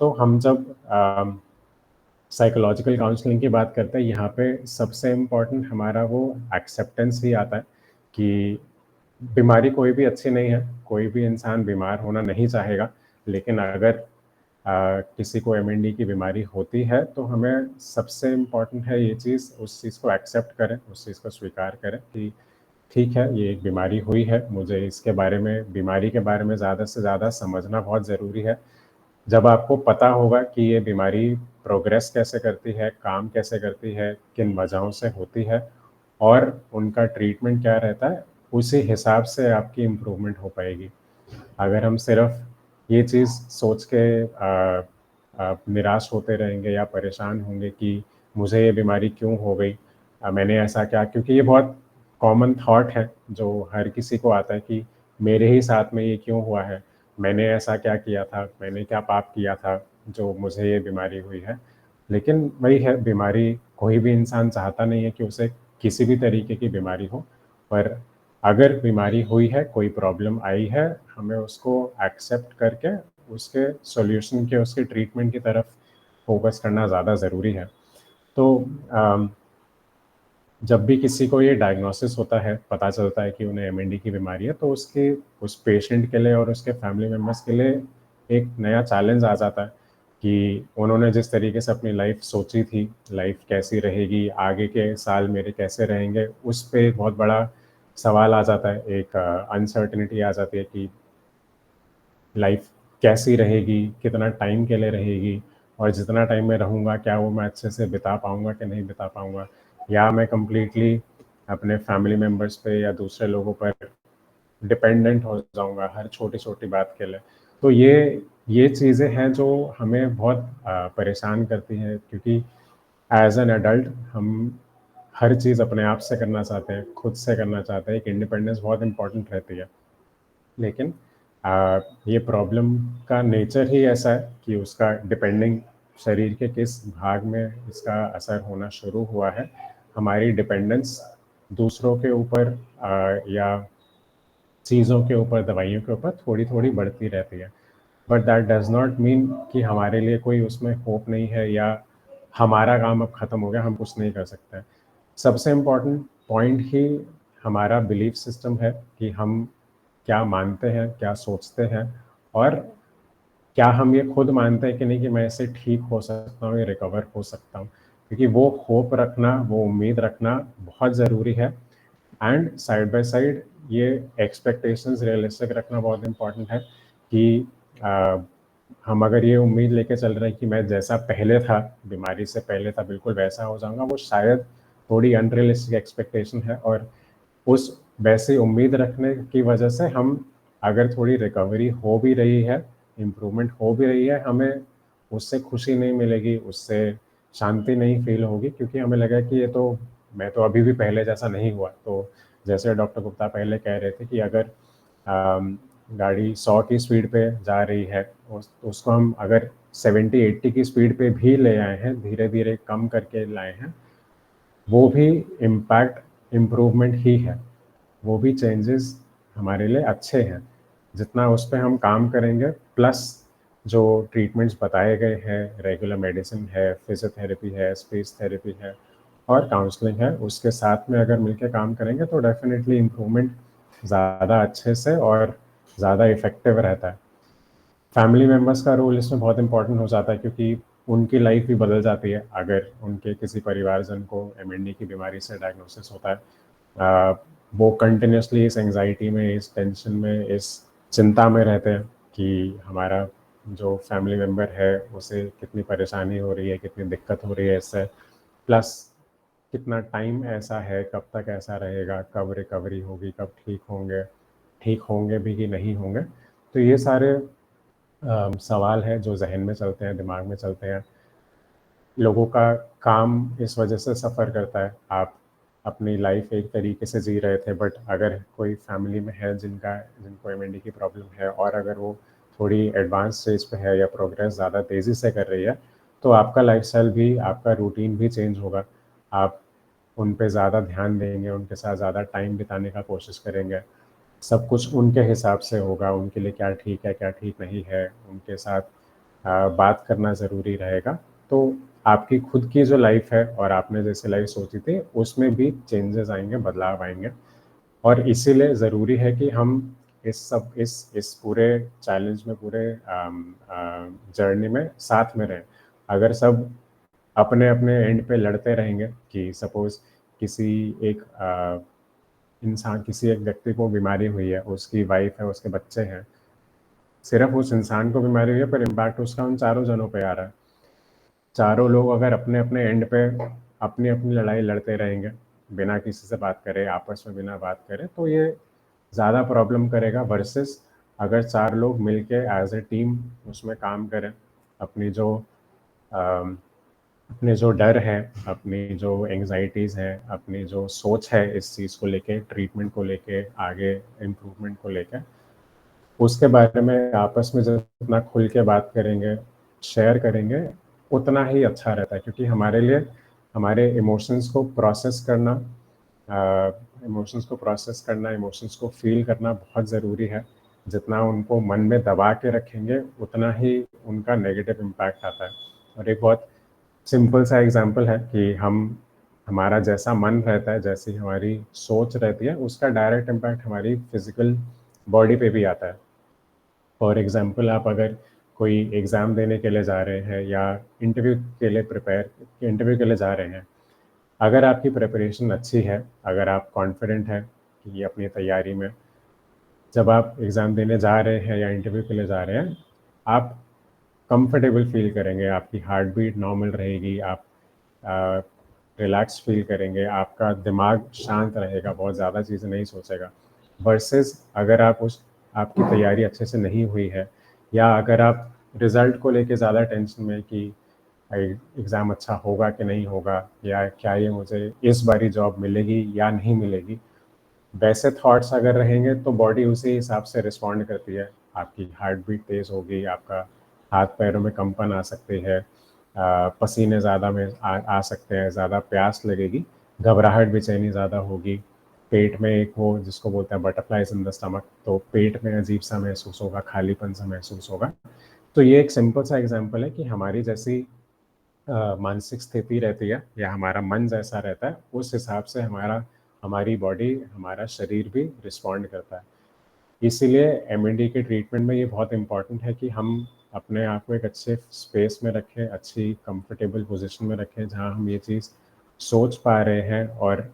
S10: तो हम जब साइकोलॉजिकल काउंसलिंग की बात करते हैं, यहाँ पे सबसे इम्पॉर्टेंट हमारा वो एक्सेप्टेंस ही आता है कि बीमारी कोई भी अच्छी नहीं है, कोई भी इंसान बीमार होना नहीं चाहेगा, लेकिन अगर किसी को MND की बीमारी होती है तो हमें सबसे इम्पॉर्टेंट है ये चीज़, उस चीज़ को एक्सेप्ट करें, उस चीज़ को स्वीकार करें कि ठीक है, ये एक बीमारी हुई है, मुझे इसके बारे में, बीमारी के बारे में ज़्यादा से ज़्यादा समझना बहुत ज़रूरी है। जब आपको पता होगा कि ये बीमारी प्रोग्रेस कैसे करती है, काम कैसे करती है, किन वजहों से होती है और उनका ट्रीटमेंट क्या रहता है, उसी हिसाब से आपकी इम्प्रूवमेंट हो पाएगी। अगर हम सिर्फ ये चीज़ सोच के निराश होते रहेंगे या परेशान होंगे कि मुझे ये बीमारी क्यों हो गई, मैंने ऐसा क्या, क्योंकि ये बहुत कॉमन थॉट है जो हर किसी को आता है कि मेरे ही साथ में ये क्यों हुआ है, मैंने ऐसा क्या किया था, मैंने क्या पाप किया था जो मुझे ये बीमारी हुई है। लेकिन वही है, बीमारी कोई भी इंसान चाहता नहीं है कि उसे किसी भी तरीके की बीमारी हो, पर अगर बीमारी हुई है, कोई प्रॉब्लम आई है, हमें उसको एक्सेप्ट करके उसके सॉल्यूशन के, उसके ट्रीटमेंट की तरफ फोकस करना ज़्यादा ज़रूरी है। तो जब भी किसी को ये डायग्नोसिस होता है, पता चलता है कि उन्हें MND की बीमारी है, तो उस पेशेंट के लिए और उसके फैमिली मेम्बर्स के लिए एक नया चैलेंज आ जाता है कि उन्होंने जिस तरीके से अपनी लाइफ सोची थी, लाइफ कैसी रहेगी, आगे के साल मेरे कैसे रहेंगे, उस पे एक बहुत बड़ा सवाल आ जाता है, एक अनसर्टेनिटी आ जाती है कि लाइफ कैसी रहेगी, कितना टाइम के लिए रहेगी, और जितना टाइम मैं रहूँगा क्या वो मैं अच्छे से बिता पाऊँगा कि नहीं बिता पाऊँगा, या मैं कम्प्लीटली अपने फैमिली मेम्बर्स पे या दूसरे लोगों पर डिपेंडेंट हो जाऊँगा हर छोटी-छोटी बात के लिए। तो ये चीज़ें हैं जो हमें बहुत परेशान करती हैं, क्योंकि एज़ एन एडल्ट हम हर चीज़ अपने आप से करना चाहते हैं, खुद से करना चाहते हैं, एक इंडिपेंडेंस बहुत इम्पोर्टेंट रहती है। लेकिन ये प्रॉब्लम का नेचर ही ऐसा है कि उसका डिपेंडिंग शरीर के किस भाग में इसका असर होना शुरू हुआ है, हमारी डिपेंडेंस दूसरों के ऊपर या चीज़ों के ऊपर, दवाइयों के ऊपर थोड़ी-थोड़ी बढ़ती रहती है। But that does not mean कि हमारे लिए कोई उसमें होप नहीं है या हमारा काम अब ख़त्म हो गया, हम कुछ नहीं कर सकते। सबसे इम्पोर्टेंट पॉइंट ही हमारा बिलीफ सिस्टम है कि हम क्या मानते हैं, क्या सोचते हैं, और क्या हम ये खुद मानते हैं कि नहीं कि मैं इससे ठीक हो सकता हूँ या रिकवर हो सकता हूँ। क्योंकि वो होप रखना, वो उम्मीद रखना बहुत ज़रूरी है। एंड साइड बाय साइड ये एक्सपेक्टेशंस रियलिस्टिक रखना बहुत इम्पोर्टेंट है कि हम अगर ये उम्मीद लेके चल रहे हैं कि मैं जैसा पहले था, बीमारी से पहले था, बिल्कुल वैसा हो जाऊँगा, वो शायद थोड़ी अनरियलिस्टिक एक्सपेक्टेशन है। और उस वैसी उम्मीद रखने की वजह से हम, अगर थोड़ी रिकवरी हो भी रही है, इम्प्रूवमेंट हो भी रही है, हमें उससे खुशी नहीं मिलेगी, उससे शांति नहीं फ़ील होगी, क्योंकि हमें लगा कि ये तो, मैं तो अभी भी पहले जैसा नहीं हुआ। तो जैसे डॉक्टर गुप्ता पहले कह रहे थे कि अगर गाड़ी 100 की स्पीड पे जा रही है, उसको हम अगर 70-80 की स्पीड पे भी ले आए हैं, धीरे-धीरे कम करके लाए हैं, वो भी इम्पैक्ट इम्प्रूवमेंट ही है, वो भी चेंजेस हमारे लिए अच्छे हैं। जितना उस पे हम काम करेंगे, प्लस जो ट्रीटमेंट्स बताए गए हैं, रेगुलर मेडिसिन है, फिजियोथेरेपी है, स्पीच थेरेपी है और काउंसलिंग है, उसके साथ में अगर मिलके काम करेंगे तो डेफिनेटली इम्प्रूवमेंट ज़्यादा अच्छे से और ज़्यादा इफ़ेक्टिव रहता है। फैमिली मेम्बर्स का रोल इसमें बहुत इम्पोर्टेंट हो जाता है, क्योंकि उनकी लाइफ भी बदल जाती है अगर उनके किसी परिवारजन को MND की बीमारी से डायग्नोसिस होता है। वो कंटिन्यूसली इस एंग्जाइटी में, इस टेंशन में, इस चिंता में रहते हैं कि हमारा जो फैमिली मेम्बर है उसे कितनी परेशानी हो रही है, कितनी दिक्कत हो रही है इससे, प्लस कितना टाइम ऐसा है, कब तक ऐसा रहेगा, कब रिकवरी होगी, कब ठीक होंगे भी कि नहीं होंगे। तो ये सारे सवाल हैं जो जहन में चलते हैं, दिमाग में चलते हैं। लोगों का काम इस वजह से सफ़र करता है। आप अपनी लाइफ एक तरीके से जी रहे थे, बट अगर कोई फैमिली में है जिनको MND की प्रॉब्लम है और अगर वो थोड़ी एडवांस स्टेज पे है या प्रोग्रेस ज़्यादा तेज़ी से कर रही है, तो आपका लाइफस्टाइल भी, आपका रूटीन भी चेंज होगा। आप उन पे ज़्यादा ध्यान देंगे, उनके साथ ज़्यादा टाइम बिताने का कोशिश करेंगे, सब कुछ उनके हिसाब से होगा, उनके लिए क्या ठीक है क्या ठीक नहीं है, उनके साथ बात करना ज़रूरी रहेगा। तो आपकी खुद की जो लाइफ है और आपने जैसे लाइफ सोची थी उसमें भी चेंजेस आएंगे, बदलाव आएंगे। और इसीलिए ज़रूरी है कि हम इस पूरे चैलेंज में, पूरे जर्नी में साथ में रहें। अगर सब अपने अपने एंड पे लड़ते रहेंगे कि सपोज किसी एक इंसान, किसी एक व्यक्ति को बीमारी हुई है, उसकी वाइफ है, उसके बच्चे हैं, सिर्फ उस इंसान को बीमारी हुई है पर इम्पैक्ट उसका उन चारों जनों पे आ रहा है। चारों लोग अगर अपने अपने एंड पे अपनी अपनी लड़ाई लड़ते रहेंगे बिना किसी से बात करे, आपस में बिना बात करे, तो ये ज़्यादा प्रॉब्लम करेगा वर्सेस अगर 4 लोग मिलके एज ए टीम उसमें काम करें, अपनी जो अपने जो डर है, अपनी जो एंग्जाइटीज़ हैं, अपनी जो सोच है इस चीज़ को लेके, ट्रीटमेंट को लेके, आगे इम्प्रूवमेंट को लेके, उसके बारे में आपस में जितना खुल के बात करेंगे, शेयर करेंगे, उतना ही अच्छा रहता है। क्योंकि हमारे लिए हमारे इमोशंस को प्रोसेस करना, इमोशंस को फील करना बहुत ज़रूरी है। जितना उनको मन में दबा के रखेंगे उतना ही उनका नेगेटिव इम्पैक्ट आता है। और एक बहुत सिंपल सा एग्जांपल है कि हमारा जैसा मन रहता है, जैसी हमारी सोच रहती है, उसका डायरेक्ट इम्पैक्ट हमारी फिजिकल बॉडी पे भी आता है। फॉर एग्जांपल, आप अगर कोई एग्ज़ाम देने के लिए जा रहे हैं या इंटरव्यू के लिए जा रहे हैं, अगर आपकी प्रिपरेशन अच्छी है, अगर आप कॉन्फिडेंट हैं कि अपनी तैयारी में, जब आप एग्ज़ाम देने जा रहे हैं या इंटरव्यू के लिए जा रहे हैं, आप कंफर्टेबल फील करेंगे, आपकी हार्ट बीट नॉर्मल रहेगी, आप रिलैक्स फील करेंगे, आपका दिमाग शांत रहेगा, बहुत ज़्यादा चीज़ें नहीं सोचेगा। वर्सेस अगर आपकी तैयारी अच्छे से नहीं हुई है, या अगर आप रिज़ल्ट को लेके ज़्यादा टेंशन में कि एग्ज़ाम अच्छा होगा कि नहीं होगा, या क्या ये मुझे इस बारी जॉब मिलेगी या नहीं मिलेगी, वैसे थॉट्स अगर रहेंगे तो बॉडी उसी हिसाब से रिस्पॉन्ड करती है। आपकी हार्ट बीट तेज़ होगी, आपका हाथ पैरों में कंपन आ सकते हैं, पसीने ज़्यादा में आ सकते हैं, ज़्यादा प्यास लगेगी, घबराहट बेचैनी ज़्यादा होगी, पेट में एक वो जिसको बोलते हैं बटरफ्लाइज इन द स्टमक, तो पेट में अजीब सा महसूस होगा, खालीपन सा महसूस होगा। तो ये एक सिंपल सा एग्जांपल है कि हमारी जैसी मानसिक स्थिति रहती है या हमारा मन जैसा रहता है, उस हिसाब से हमारी बॉडी, हमारा शरीर भी रिस्पॉन्ड करता है। इसीलिए एमएनडी के ट्रीटमेंट में ये बहुत इम्पॉर्टेंट है कि हम अपने आप को एक अच्छे स्पेस में रखें, अच्छी कंफर्टेबल पोजीशन में रखें, जहां हम ये चीज़ सोच पा रहे हैं और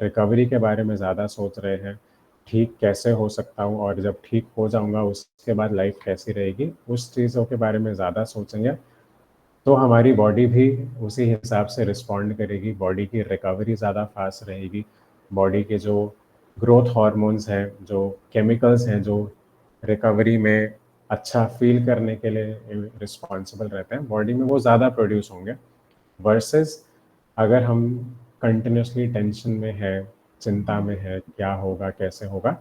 S10: रिकवरी के बारे में ज़्यादा सोच रहे हैं, ठीक कैसे हो सकता हूँ और जब ठीक हो जाऊँगा उसके बाद लाइफ कैसी रहेगी, उस चीज़ों के बारे में ज़्यादा सोचेंगे तो हमारी बॉडी भी उसी हिसाब से रिस्पॉन्ड करेगी, बॉडी की रिकवरी ज़्यादा फास्ट रहेगी, बॉडी के जो ग्रोथ हार्मोन्स हैं, जो केमिकल्स हैं, जो रिकवरी में अच्छा फील करने के लिए रिस्पॉन्सिबल रहते हैं, बॉडी में वो ज़्यादा प्रोड्यूस होंगे। वर्सेस अगर हम कंटिन्यूसली टेंशन में है, चिंता में है, क्या होगा कैसे होगा,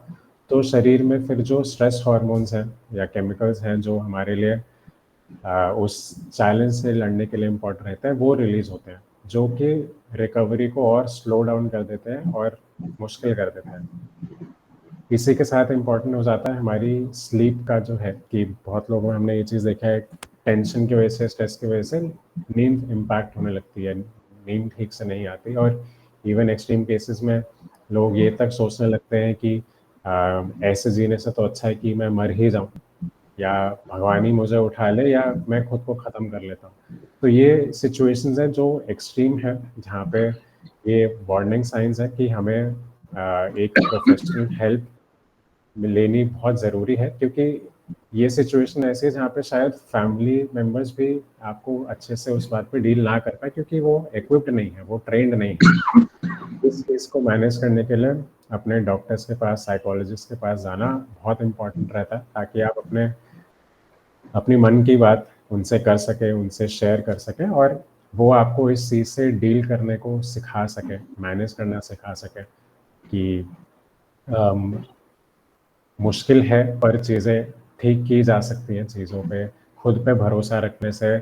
S10: तो शरीर में फिर जो स्ट्रेस हार्मोन्स हैं या केमिकल्स हैं जो हमारे लिए उस चैलेंज से लड़ने के लिए इम्पोर्टेंट रहते हैं, वो रिलीज होते हैं, जो कि रिकवरी को और स्लो डाउन कर देते हैं और मुश्किल कर देते हैं। इसी के साथ इम्पोर्टेंट हो जाता है हमारी स्लीप का, जो है कि बहुत लोगों में हमने ये चीज़ देखा है, टेंशन की वजह से, स्ट्रेस की वजह से नींद इम्पैक्ट होने लगती है, नींद ठीक से नहीं आती, और इवन एक्सट्रीम केसेस में लोग ये तक सोचने लगते हैं कि ऐसे जीने से तो अच्छा है कि मैं मर ही जाऊं, या भगवान ही मुझे उठा ले, या मैं खुद को ख़त्म कर लेता हूँ। तो ये सिचुएशंस हैं जो एक्सट्रीम है, जहाँ पे ये वार्निंग साइंस है कि हमें एक प्रोफेशनल हेल्प लेनी बहुत ज़रूरी है, क्योंकि ये सिचुएशन ऐसी है जहाँ पे शायद फैमिली मेम्बर्स भी आपको अच्छे से उस बात पे डील ना कर पाए, क्योंकि वो इक्विप्ड नहीं है, वो ट्रेंड नहीं है। इस केस को मैनेज करने के लिए अपने डॉक्टर्स के पास, साइकोलॉजिस्ट के पास जाना बहुत इम्पोर्टेंट रहता है, ताकि आप अपनी मन की बात उनसे कर सकें, उनसे शेयर कर सकें, और वो आपको इस चीज़ से डील करने को सिखा सकें, मैनेज करना सिखा सकें कि मुश्किल है पर चीज़ें ठीक की जा सकती हैं, चीज़ों पे खुद पे भरोसा रखने से,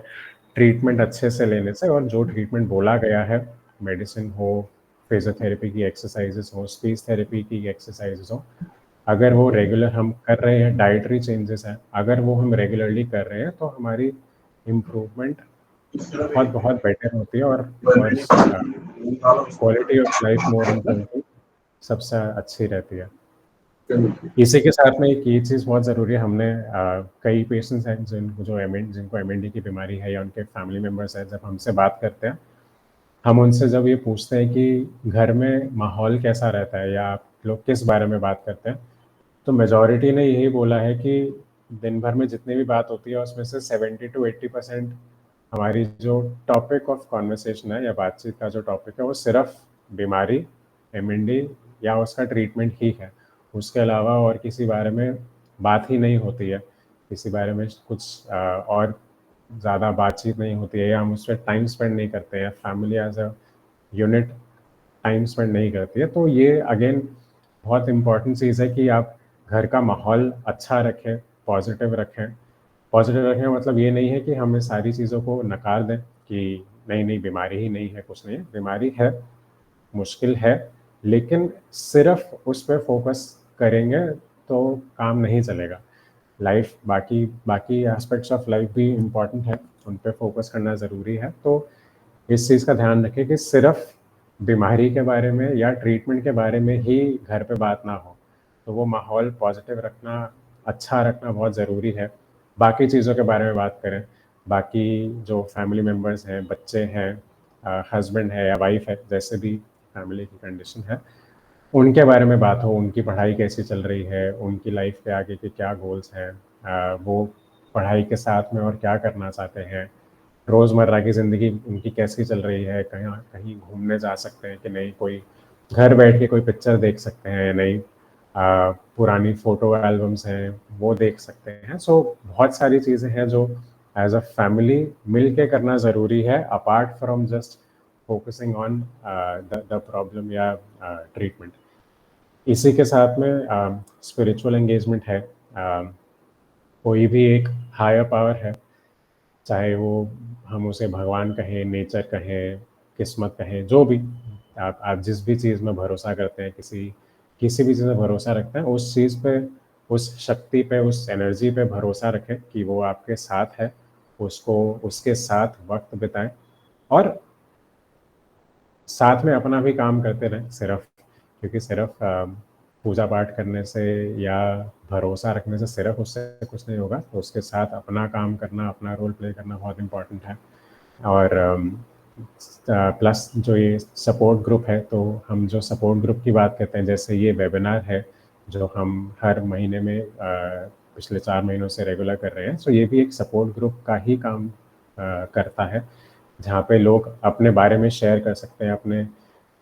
S10: ट्रीटमेंट अच्छे से लेने से, और जो ट्रीटमेंट बोला गया है मेडिसिन हो, फिजियोथेरेपी की एक्सरसाइजेस हो, स्पीच थेरेपी की एक्सरसाइजेस हो, अगर वो रेगुलर हम कर रहे हैं, डाइटरी चेंजेस हैं, अगर वो हम रेगुलरली कर रहे हैं तो हमारी इम्प्रूवमेंट बहुत बहुत बेटर होती है और quality of life more important सबसे अच्छी रहती है। इसी के साथ में एक ये चीज़ बहुत ज़रूरी है, हमने कई पेशेंट्स हैं जिनको MND की बीमारी है या उनके फैमिली मेम्बर्स हैं, जब हमसे बात करते हैं, हम उनसे जब ये पूछते हैं कि घर में माहौल कैसा रहता है या आप लोग किस बारे में बात करते हैं, तो मेजॉरिटी ने यही बोला है कि दिन भर में जितनी भी बात होती है उसमें से 70 to 80% हमारी जो टॉपिक ऑफ कॉन्वर्सेशन है या बातचीत का जो टॉपिक है वो सिर्फ बीमारी, MND या उसका ट्रीटमेंट ही है। उसके अलावा और किसी बारे में बात ही नहीं होती है, किसी बारे में कुछ और ज़्यादा बातचीत नहीं होती है या हम उस पर टाइम स्पेंड नहीं करते हैं, family as a unit time spend नहीं करती है। तो ये अगेन बहुत इम्पॉर्टेंट चीज़ है कि आप घर का माहौल अच्छा रखें, पॉजिटिव रखें। पॉजिटिव रखें मतलब ये नहीं है कि हम इस सारी चीज़ों को नकार दें कि नहीं बीमारी ही नहीं है, कुछ नहीं है, बीमारी है, मुश्किल है, लेकिन सिर्फ उस पर फोकस करेंगे तो काम नहीं चलेगा। लाइफ बाकी एस्पेक्ट्स ऑफ लाइफ भी इम्पॉर्टेंट है, उन पे फोकस करना ज़रूरी है। तो इस चीज़ का ध्यान रखें कि सिर्फ बीमारी के बारे में या ट्रीटमेंट के बारे में ही घर पे बात ना हो, तो वो माहौल पॉजिटिव रखना, अच्छा रखना बहुत ज़रूरी है। बाकी चीज़ों के बारे में बात करें, बाकी जो फैमिली मेम्बर्स हैं, बच्चे हैं, हस्बैंड है या वाइफ है, जैसे भी फैमिली की कंडीशन है, उनके बारे में बात हो, उनकी पढ़ाई कैसी चल रही है, उनकी लाइफ के आगे के क्या गोल्स हैं, वो पढ़ाई के साथ में और क्या करना चाहते हैं, रोज़मर्रा की ज़िंदगी उनकी कैसी चल रही है, कहीं घूमने जा सकते हैं कि नहीं, कोई घर बैठ के कोई पिक्चर देख सकते हैं या नहीं, पुरानी फ़ोटो एल्बम्स हैं वो देख सकते हैं। सो बहुत सारी चीज़ें हैं जो एज अ फैमिली मिल के करना ज़रूरी है, apart from just focusing on the problem या ट्रीटमेंट। इसी के साथ में स्पिरिचुअल एंगेजमेंट है, कोई भी एक हायर पावर है, चाहे वो हम उसे भगवान कहें, नेचर कहें, किस्मत कहें, जो भी आप जिस भी चीज़ में भरोसा करते हैं, किसी भी चीज़ में भरोसा रखते हैं, उस चीज़ पे, उस शक्ति पे, उस एनर्जी पे भरोसा रखें कि वो आपके साथ है, उसके साथ वक्त बिताएं और साथ में अपना भी काम करते रहें। क्योंकि सिर्फ पूजा पाठ करने से या भरोसा रखने से सिर्फ उससे कुछ नहीं होगा, तो उसके साथ अपना काम करना, अपना रोल प्ले करना बहुत इम्पोर्टेंट है। और प्लस जो ये सपोर्ट ग्रुप है, तो हम जो सपोर्ट ग्रुप की बात करते हैं, जैसे ये वेबिनार है जो हम हर महीने में पिछले 4 महीनों से रेगुलर कर रहे हैं, सो ये भी एक सपोर्ट ग्रुप का ही काम करता है, जहाँ पे लोग अपने बारे में शेयर कर सकते हैं, अपने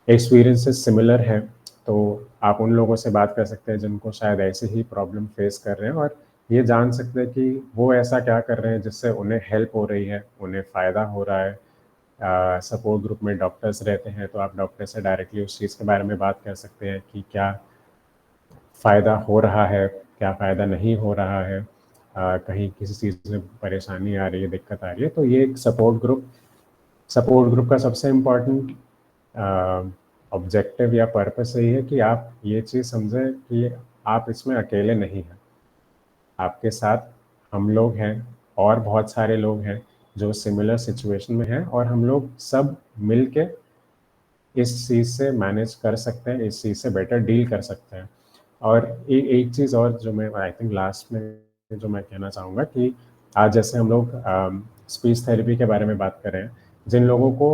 S10: एक्सपीरियंसेस सिमिलर हैं, तो आप उन लोगों से बात कर सकते हैं जिनको शायद ऐसे ही प्रॉब्लम फेस कर रहे हैं, और ये जान सकते हैं कि वो ऐसा क्या कर रहे हैं जिससे उन्हें हेल्प हो रही है, उन्हें फ़ायदा हो रहा है। सपोर्ट ग्रुप में डॉक्टर्स रहते हैं, तो आप डॉक्टर से डायरेक्टली उस चीज़ के बारे में बात कर सकते हैं कि क्या फ़ायदा हो रहा है, क्या फ़ायदा नहीं हो रहा है, कहीं किसी चीज़ में परेशानी आ रही है, दिक्कत आ रही है। तो ये एक सपोर्ट ग्रुप का सबसे इम्पॉर्टेंट ऑब्जेक्टिव या पर्पस यही है कि आप ये चीज़ समझें कि आप इसमें अकेले नहीं हैं, आपके साथ हम लोग हैं और बहुत सारे लोग हैं जो सिमिलर सिचुएशन में हैं, और हम लोग सब मिल के इस चीज़ से मैनेज कर सकते हैं, इस चीज़ से बेटर डील कर सकते हैं। और एक चीज़ और जो मैं आई थिंक लास्ट में जो मैं कहना चाहूँगा कि आज जैसे हम लोग स्पीच थेरेपी के बारे में बात कर रहे हैं, जिन लोगों को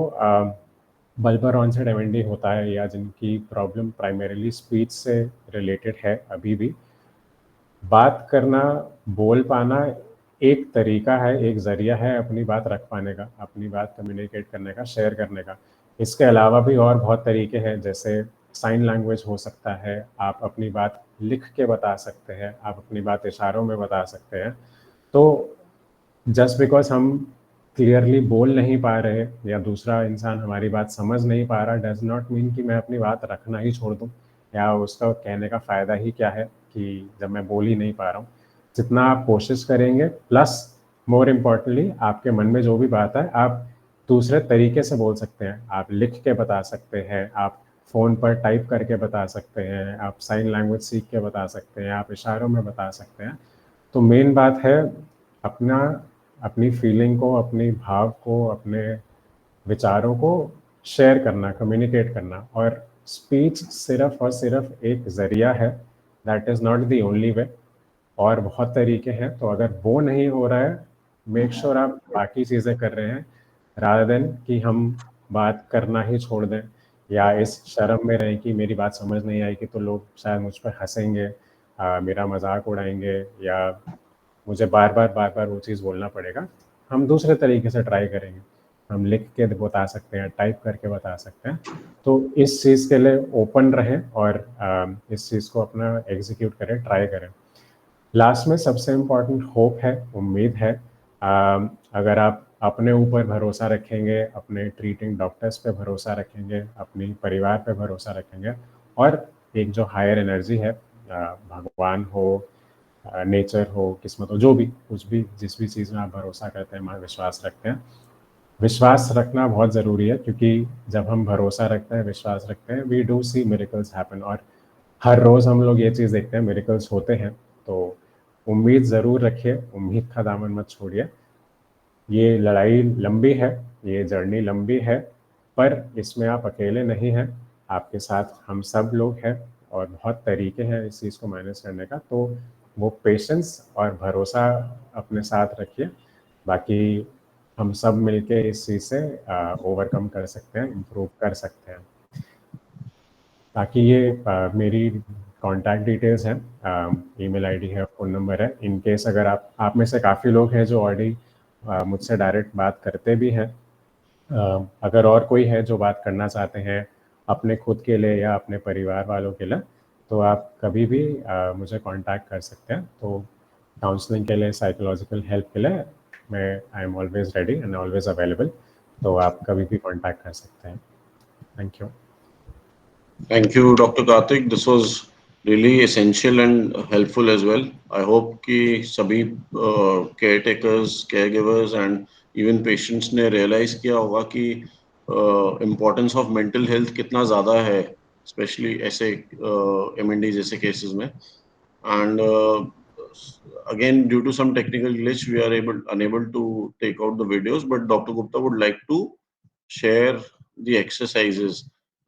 S10: बल्बर ऑनसेट MND होता है या जिनकी प्रॉब्लम प्राइमरीली स्पीच से रिलेटेड है, अभी भी बात करना, बोल पाना एक तरीका है, एक ज़रिया है अपनी बात रख पाने का, अपनी बात कम्युनिकेट करने का, शेयर करने का। इसके अलावा भी और बहुत तरीके हैं, जैसे साइन लैंग्वेज हो सकता है, आप अपनी बात लिख के बता सकते हैं, आप अपनी बात इशारों में बता सकते हैं। तो जस्ट बिकॉज हम क्लियरली बोल नहीं पा रहे या दूसरा इंसान हमारी बात समझ नहीं पा रहा, डज नॉट मीन कि मैं अपनी बात रखना ही छोड़ दूँ या उसका कहने का फ़ायदा ही क्या है कि जब मैं बोल ही नहीं पा रहा हूँ। जितना आप कोशिश करेंगे, प्लस मोर इम्पॉर्टेंटली आपके मन में जो भी बात है, आप दूसरे तरीके से बोल सकते हैं, आप लिख के बता सकते हैं, आप फ़ोन पर टाइप करके बता सकते हैं, आप साइन लैंग्वेज सीख के बता सकते हैं, आप इशारों में बता सकते हैं। तो मेन बात है अपनी फीलिंग को, अपनी भाव को, अपने विचारों को शेयर करना, कम्युनिकेट करना। और स्पीच सिर्फ और सिर्फ एक ज़रिया है, that is not the only way. और बहुत तरीके हैं, तो अगर वो नहीं हो रहा है, मेक श्योर आप बाकी चीज़ें कर रहे हैं, रादर देन कि हम बात करना ही छोड़ दें या इस शर्म में रहें कि मेरी बात समझ नहीं आएगी तो लोग शायद मुझ पर हंसेंगे, मेरा मजाक उड़ाएंगे या मुझे बार बार वो चीज़ बोलना पड़ेगा। हम दूसरे तरीके से ट्राई करेंगे, हम लिख के बता सकते हैं, टाइप करके बता सकते हैं। तो इस चीज़ के लिए ओपन रहें और इस चीज़ को अपना एग्जीक्यूट करें, ट्राई करें। लास्ट में सबसे इम्पॉर्टेंट होप है, उम्मीद है। अगर आप अपने ऊपर भरोसा रखेंगे, अपने ट्रीटिंग डॉक्टर्स पे भरोसा रखेंगे, अपनी परिवार पे भरोसा रखेंगे और एक जो हायर एनर्जी है, भगवान हो, नेचर हो, किस्मत हो, जो भी कुछ भी जिस भी चीज़ में आप भरोसा करते हैं, विश्वास रखते हैं, विश्वास रखना बहुत ज़रूरी है। क्योंकि जब हम भरोसा रखते हैं, विश्वास रखते हैं, we do see miracles happen. और हर रोज़ हम लोग ये चीज़ देखते हैं, मिरेकल्स होते हैं। तो उम्मीद ज़रूर रखिए, उम्मीद का दामन मत छोड़िए। ये लड़ाई लंबी है, ये जर्नी लंबी है, पर इसमें आप अकेले नहीं हैं, आपके साथ हम सब लोग हैं और बहुत तरीके हैं इस चीज़ को मैनेज करने का। तो वो पेशेंस और भरोसा अपने साथ रखिए, बाकी हम सब मिलके इस चीज़ से ओवरकम कर सकते हैं, इम्प्रूव कर सकते हैं। बाकी ये मेरी कॉन्टैक्ट डिटेल्स हैं, ईमेल आईडी है, फ़ोन नंबर है। इन केस अगर आप में से काफ़ी लोग हैं जो ऑलरेडी मुझसे डायरेक्ट बात करते भी हैं, अगर और कोई है जो बात करना चाहते हैं अपने खुद के लिए या अपने परिवार वालों के लिए, तो आप कभी भी मुझे कांटेक्ट कर सकते हैं। तो काउंसलिंग के लिए, साइकोलॉजिकल हेल्प के लिए मैं I am always ready and always available. तो आप कभी भी कांटेक्ट कर सकते हैं। Thank you.
S3: Thank you, Dr. Karthik. This was really essential and helpful as well. I hope कि सभी caretakers, caregivers and even patients ने realize किया होगा कि importance of mental health कितना ज़्यादा है, especially ऐसे MND जैसे cases में. And again, due to some technical glitch, we are unable to take out the videos. But Dr. Gupta would like to share the exercises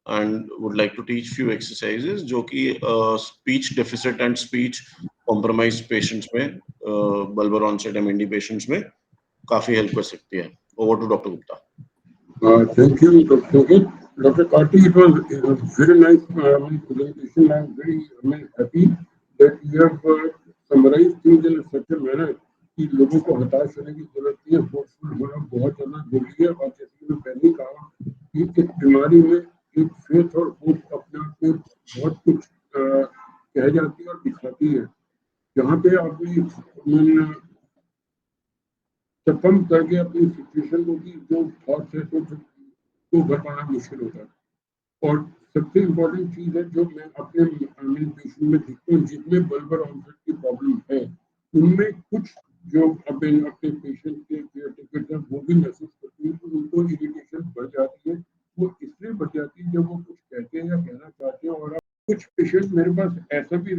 S3: and would like to teach few exercises जो कि speech deficit and speech compromised patients में, bulbar onset MND patients में काफी help कर सकती है. Over to Dr. Gupta.
S1: Thank you, Dr. Karthik. It was a very nice presentation. I am very happy that you have summarized things in such a manner कि लोगों को हताश होने की जरूरत नहीं है, होपफुल होना बहुत ज़्यादा जरूरी है। और जैसे मैं पहले ही कहा कि इस बीमारी में एक फेथ और होप अपने आप में बहुत कुछ कह जाती है और दिखाती है। जहाँ पे आपने सफम करके अपनी सिचुएशन को की जो थॉट्स है तो भर पाना मुश्किल होता है। और सबसे इम्पोर्टेंट चीज़ है जो मैं अपने पेशेंट में देखता हूँ जिनमें बल्बर ऑनसेट की प्रॉब्लम है, उनमें कुछ जो अपने पेशेंट के केयरटेकर हैं वो भी महसूस करते हैं कि उनको इरिटेशन बढ़ जाती है। वो इसलिए बढ़ जाती है जब वो कुछ कहते हैं या कहना चाहते हैं। और अब कुछ पेशेंट मेरे पास ऐसा भी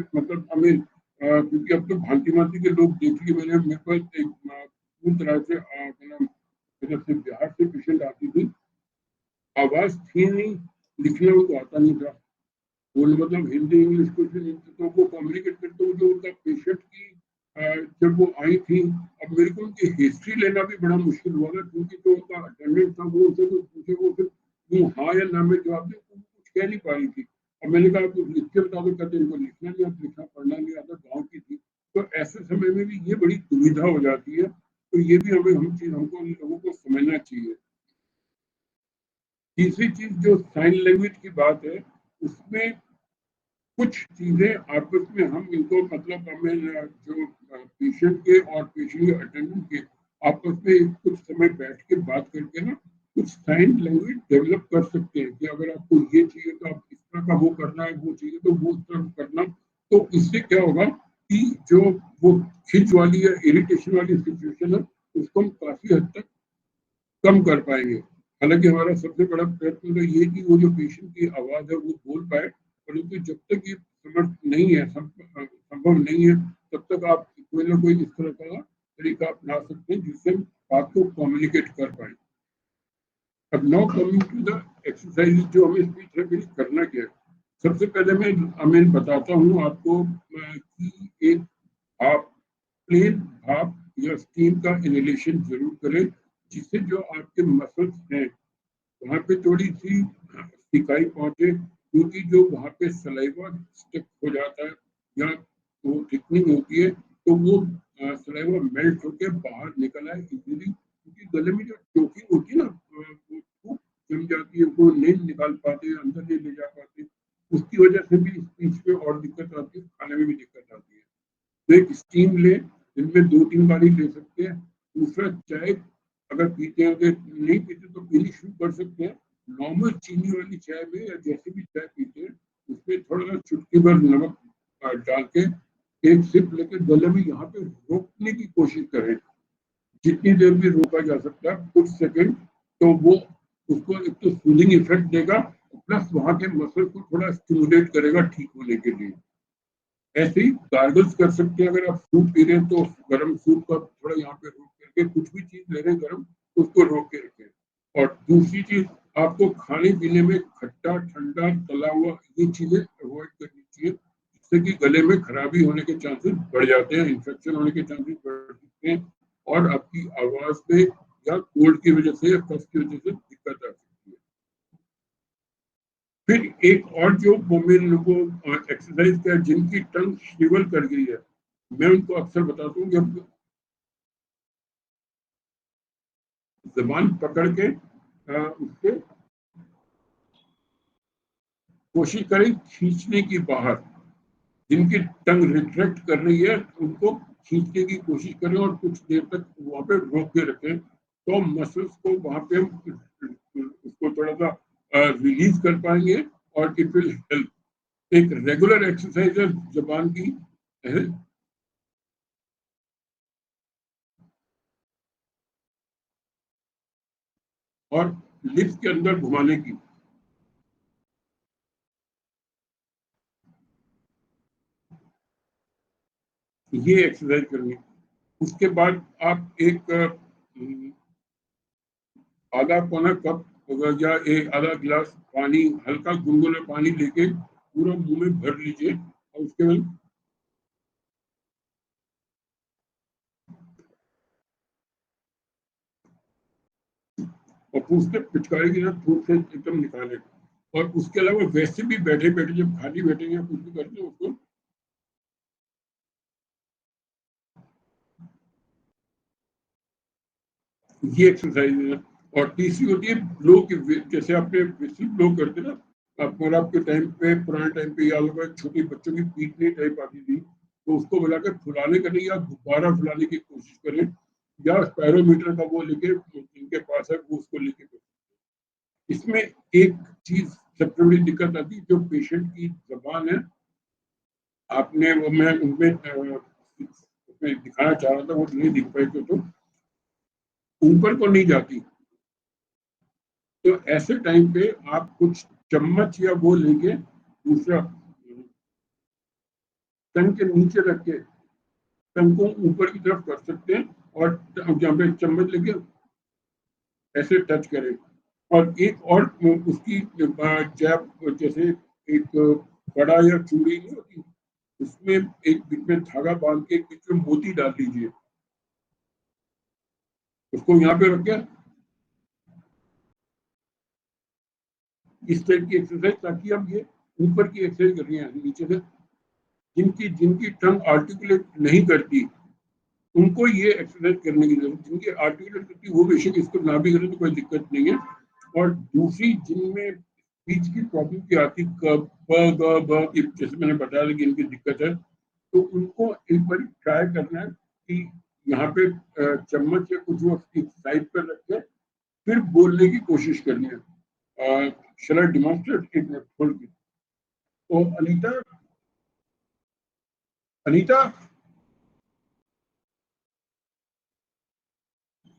S1: क्योंकि अब तो भांति के लोग देख लिए मैंने, मेरे पास एक पूरी तरह से जब से बिहार से पेशेंट आती थी, आवाज थी नहीं, लिखना उनको आता नहीं था, वो हिंदी इंग्लिश कुछ नहीं, तो वो कम्युनिकेट करते हुए जो उनका पेशेंट की जब वो आई थी, अब मेरे को उनकी हिस्ट्री लेना भी बड़ा मुश्किल हुआ था क्योंकि जो उनका अटेंडेंट था वो उनसे कुछ पूछे, वो फिर हाँ या ना में जवाब दे, कुछ कह नहीं पा रही थी। अब मैंने कहा कुछ लिख के बता दो, कहते इनको लिखना नहीं आता, लिखना पढ़ना नहीं आता, गाँव की थी। तो ऐसे समय में भी ये बड़ी दुविधा हो जाती है। तो ये भी हमको लोगों को समझना चाहिए। तीसरी चीज जो साइन लैंग्वेज की बात है, उसमें कुछ चीजें आपस में हम इनको हमें जो पेशेंट के और पेशेंट के अटेंडेंट के आपस में कुछ समय बैठ के बात करके ना कुछ साइन लैंग्वेज डेवलप कर सकते हैं कि अगर आपको ये चाहिए तो आप इस तरह का वो करना है, वो चाहिए तो वो तरह करना। तो इससे क्या होगा कि जो वो खिंच वाली या इरिटेशन वाली सिचुएशन है उसको हम काफी हद तक कम कर पाएंगे। हालांकि हमारा सबसे बड़ा प्रयत्न तो ये कि वो जो पेशेंट की आवाज़ है वो बोल पाए, परंतु जब तक ये समर्थ नहीं है, संभव नहीं है, तब तक आप कोई ना कोई इस तरह का तरीका अपना सकते हैं जिससे बात को कम्युनिकेट कर पाए। अब now coming to the exercise जो हमें स्पीच थेरेपी करना क्या है। सबसे पहले मैं बताता हूँ आपको कि एक आप प्लेन भाप या स्टीम का इनहेलेशन जरूर करें, जिससे जो आपके मसल्स हैं वहाँ पे थोड़ी सी सिकाई पहुंचे, क्योंकि जो वहाँ पे सलाइवा स्टिक हो जाता है या वो थिकनिंग होती है, तो वो सलाइवा मेल्ट होकर बाहर निकल आए इजीली, क्योंकि गले में जो चोकिंग होती है ना, वो खूब जम जाती है, वो नहीं निकाल पाते, अंदर नहीं ले जा पाते, उसकी वजह से भी स्पीच पे और दिक्कत आती है, खाने में भी दिक्कत आती है। तो एक स्टीम ले, दिन में 2-3 बार ही ले सकते हैं। दूसरा, चाय अगर पीते हैं, अगर नहीं पीते तो पीनी शुरू कर सकते हैं। नॉर्मल चीनी वाली चाय में या जैसे भी चाय पीते हैं उसमें थोड़ा सा चुटकी भर नमक डाल के एक सिप लेके गले में यहाँ पे रोकने की कोशिश करें, जितनी देर भी रोका जा सकता है, कुछ सेकंड, तो वो उसको एक तो सूदिंग इफेक्ट देगा, प्लस वहाँ के मसल को थोड़ा स्टिमुलेट करेगा ठीक होने के लिए। ऐसे ही गार्गल्स कर सकते हैं। अगर आप सूप पी रहे हैं तो गर्म सूप का थोड़ा यहाँ पे रोक करके, कुछ भी चीज ले रहे हैं गर्म, उसको रोक के रखें। और दूसरी चीज, आपको खाने पीने में खट्टा, ठंडा, तला हुआ ये चीजें अवॉइड करनी चाहिए, जिससे कि गले में खराबी होने के चांसेस बढ़ जाते हैं, इन्फेक्शन होने के चांसेस बढ़ सकते हैं, और आपकी आवाज में या कोल्ड की वजह से या कफ की वजह से दिक्कत आ सकती है। फिर एक और जो वुमेन को एक्सरसाइज का, जिनकी टंग श्रिवल कर गई है, मैं उनको अक्सर बताता हूँ कि जबान पकड़ के उससे कोशिश करें खींचने की बाहर। जिनकी टंग रिट्रैक्ट कर रही है उनको खींचने की कोशिश करें और कुछ देर तक वहां पे रोक के रखें, तो मसल्स को वहां पे उसको थोड़ा सा रिलीज कर पाएंगे और इट विल हेल्प। एक रेगुलर एक्सरसाइज है जबान की है, और लिप्स के अंदर घुमाने की। ये एक्सरसाइज करनी। उसके बाद आप एक आधा पौना कप या एक आधा गिलास पानी, हल्का गुनगुना पानी लेके पूरा मुंह में भर लीजिए, और उसके बाद और पूछते पिचकारी की तरह थूक से एकदम निकाले। और उसके अलावा वैसे भी बैठे बैठे जब खाली बैठे या कुछ भी करते हैं, उसको ये एक्सरसाइज है। और तीसरी होती है ब्लो की, जैसे आपने विसिल ब्लो करते ना, आपके टाइम पे, पुराने टाइम पे याद होगा, छोटे बच्चों की पीठ नहीं टाइप आती थी, तो उसको बुलाकर फुलाने का नहीं, या गुब्बारा फुलाने की कोशिश करें, या स्पायरोमीटर का वो लेके, जिनके पास है वो उसको लेके। इसमें एक चीज सबसे बड़ी दिक्कत आती है, जो पेशेंट की जबान है, आपने वो मैं उनमें दिखाना चाह रहा था, वो नहीं दिख पाई, तो ऊपर को नहीं जाती। तो ऐसे टाइम पे आप कुछ चम्मच या वो लेके दूसरा टंग के नीचे रख के टंग को ऊपर की तरफ कर सकते हैं, और जहाँ पे चम्मच लेके ऐसे टच करें। और एक और उसकी जैब, जैसे एक कड़ा या चूड़ी नहीं होती, उसमें एक बीच में धागा बांध के एक बीच में मोती डाल दीजिए, उसको यहाँ पे रख के इस टाइप की एक्सरसाइज, ताकि हम ये ऊपर की एक्सरसाइज कर रहे हैं नीचे से। जिनकी टंग आर्टिकुलेट नहीं करती उनको ये एक्सरसाइज करने की जरूरत, जिनकी आर्टिकुलेट करती वो बेशक इसको ना भी करें तो कोई दिक्कत नहीं है। और दूसरी, जिनमें स्पीच की प्रॉब्लम की आती, जैसे मैंने बताया कि इनकी दिक्कत है, तो उनको एक बार ट्राई करना है कि यहाँ पे चम्मच या कुछ वो साइड पर रख के फिर बोलने की कोशिश करनी है। शैल आई डेमोंस्ट्रेट? एक मिनट खोल के। तो अनीता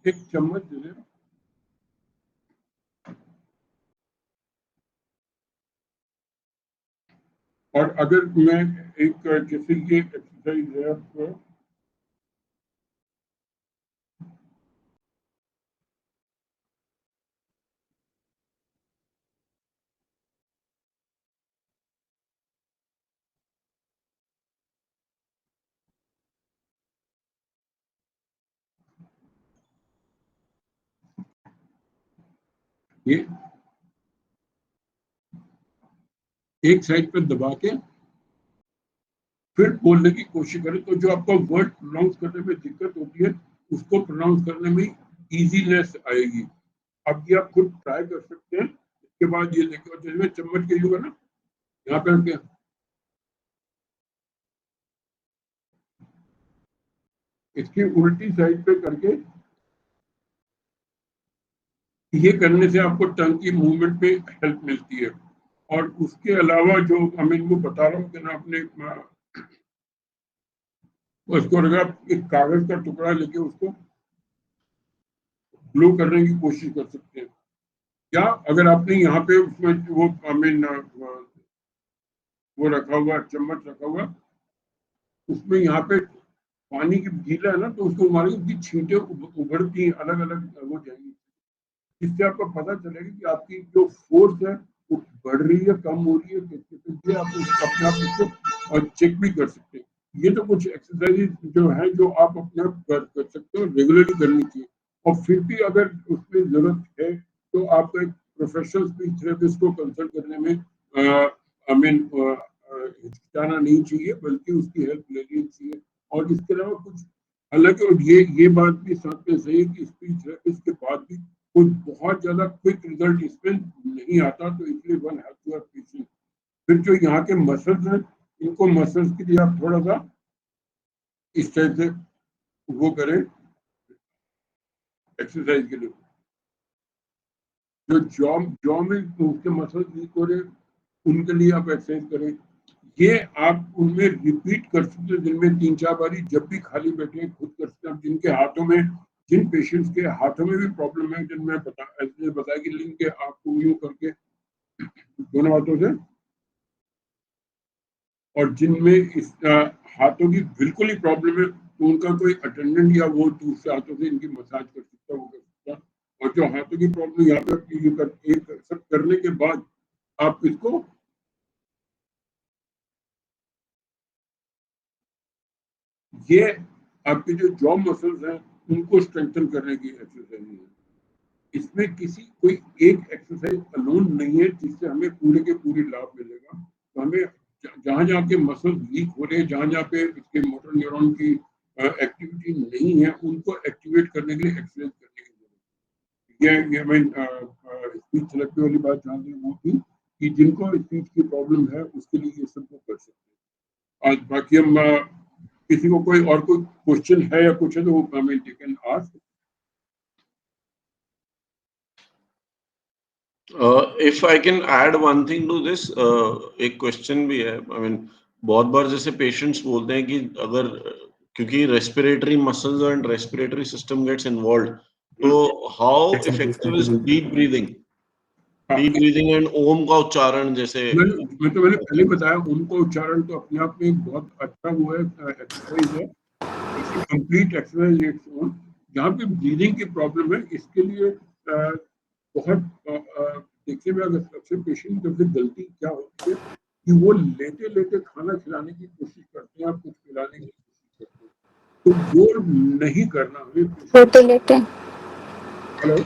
S1: एक चम्मच दे दे। और अगर मैं एक जैसे ये एक्सरसाइज है आपको, ये एक साइड पर दबा के फिर बोलने की कोशिश करें, तो जो आपको वर्ड प्रोनाउंस करने में दिक्कत होती है उसको प्रोनाउंस करने में इजीनेस आएगी। अब ये आप खुद ट्राई कर सकते हैं। इसके बाद ये देखिए, जैसे मैं चम्मच के लूंगा ना, यहाँ पे रख, इसकी उल्टी साइड पे करके, ये करने से आपको टंग की मूवमेंट पे हेल्प मिलती है। और उसके अलावा जो मैं इनको बता रहा हूँ कि ना, अपने उसको अगर आप एक कागज का टुकड़ा लेके उसको ग्लो करने की कोशिश कर सकते हैं, या अगर आपने यहाँ पे उसमें वो वो रखा हुआ चम्मच रखा हुआ, उसमें यहाँ पे पानी की गीला है ना, तो उसको मारेंगे, उसकी छींटे उभरती अलग अलग हो जाएंगी। इससे आपको पता चलेगा कि आपकी जो फोर्स है वो बढ़ रही है, कम हो रही है, तो आप अपने आप उसको चेक भी कर सकते हैं। ये तो कुछ एक्सरसाइज जो है जो आप अपने आप कर सकते हो, रेगुलरली करनी चाहिए। और फिर भी अगर उसमें जरूरत है तो आपको एक प्रोफेशनल स्पीच थेरेपिस्ट को कंसल्ट करने में हिचकिचाना नहीं चाहिए, बल्कि उसकी हेल्प लेनी चाहिए। और इसके अलावा कुछ हालांकि, और ये बात भी साथ में सही है कि स्पीच थेरेपिस्ट के बाद भी कुछ बहुत ज्यादा क्विक रिजल्ट इसमें नहीं आता, तो इसलिए one have to have patience. फिर जो यहाँ के मसल्स हैं, इनको मसल्स के लिए आप थोड़ा सा इस टाइप से वो करें एक्सरसाइज के लिए। जो जॉ में उसके मसल्स वीक हो रहे, उनके लिए आप एक्सरसाइज करें। ये आप उनमें रिपीट कर सकते हैं दिन में 3-4 बारी, जब भी खाली बैठे हैं खुद कर सकते हैं। जिनके हाथों में, जिन पेशेंट्स के हाथों में भी प्रॉब्लम है, जिनमें बताया कि लिंक के आपको यूं करके दोनों हाथों से, और जिनमें इस हाथों की बिल्कुल ही प्रॉब्लम है, तो उनका कोई अटेंडेंट या वो दूसरे हाथों से इनकी मसाज कर सकता है, वो कर सकता है। और जो हाथों की प्रॉब्लम यहाँ पे एक सब करने के बाद आप इसको ये आपके जो जॉ मसल्स हैं उनको स्ट्रेंथन करने की एक्सरसाइज है। इसमें किसी कोई एक एक्सरसाइज अलोन नहीं है जिससे हमें पूरे के पूरे लाभ मिलेगा। तो हमें जहाँ जहाँ के मसल वीक हो रहे हैं, जहाँ जहाँ पे इसके मोटर न्यूरॉन की एक्टिविटी नहीं है, उनको एक्टिवेट करने के लिए एक्सरसाइज करने की जरूरत है। ये मैं स्पीच थेरेपी वाली बात जहाँ थी वो थी कि जिनको स्पीच की प्रॉब्लम है उसके लिए ये सब कर सकते हैं। आज बाकी हम किसी को कोई और कोई क्वेश्चन है या कुछ है तो वो हमें can ask.
S3: If I can add one thing to this, एक क्वेश्चन भी है। I mean, बहुत बार जैसे पेशेंट्स बोलते हैं कि अगर क्योंकि respiratory muscles and respiratory system gets involved, तो how effective is deep breathing and Om का उच्चारण? जैसे
S1: मैं तो मैंने पहले बताया, ओम का उच्चारण तो अपने आप में बहुत अच्छा वो है, एक्सरसाइज है, कंप्लीट एक्सरसाइज इट्स ओन। जहाँ पे ब्रीदिंग की प्रॉब्लम है, इसके लिए बहुत देखिए, मैं अगर सबसे पेशेंट की गलती क्या होती है कि वो लेटे लेटे खाना खिलाने की कोशिश करते हैं, कुछ खिलाने की कोशिश करते हैं, तो वो नहीं करना हमें। हेलो,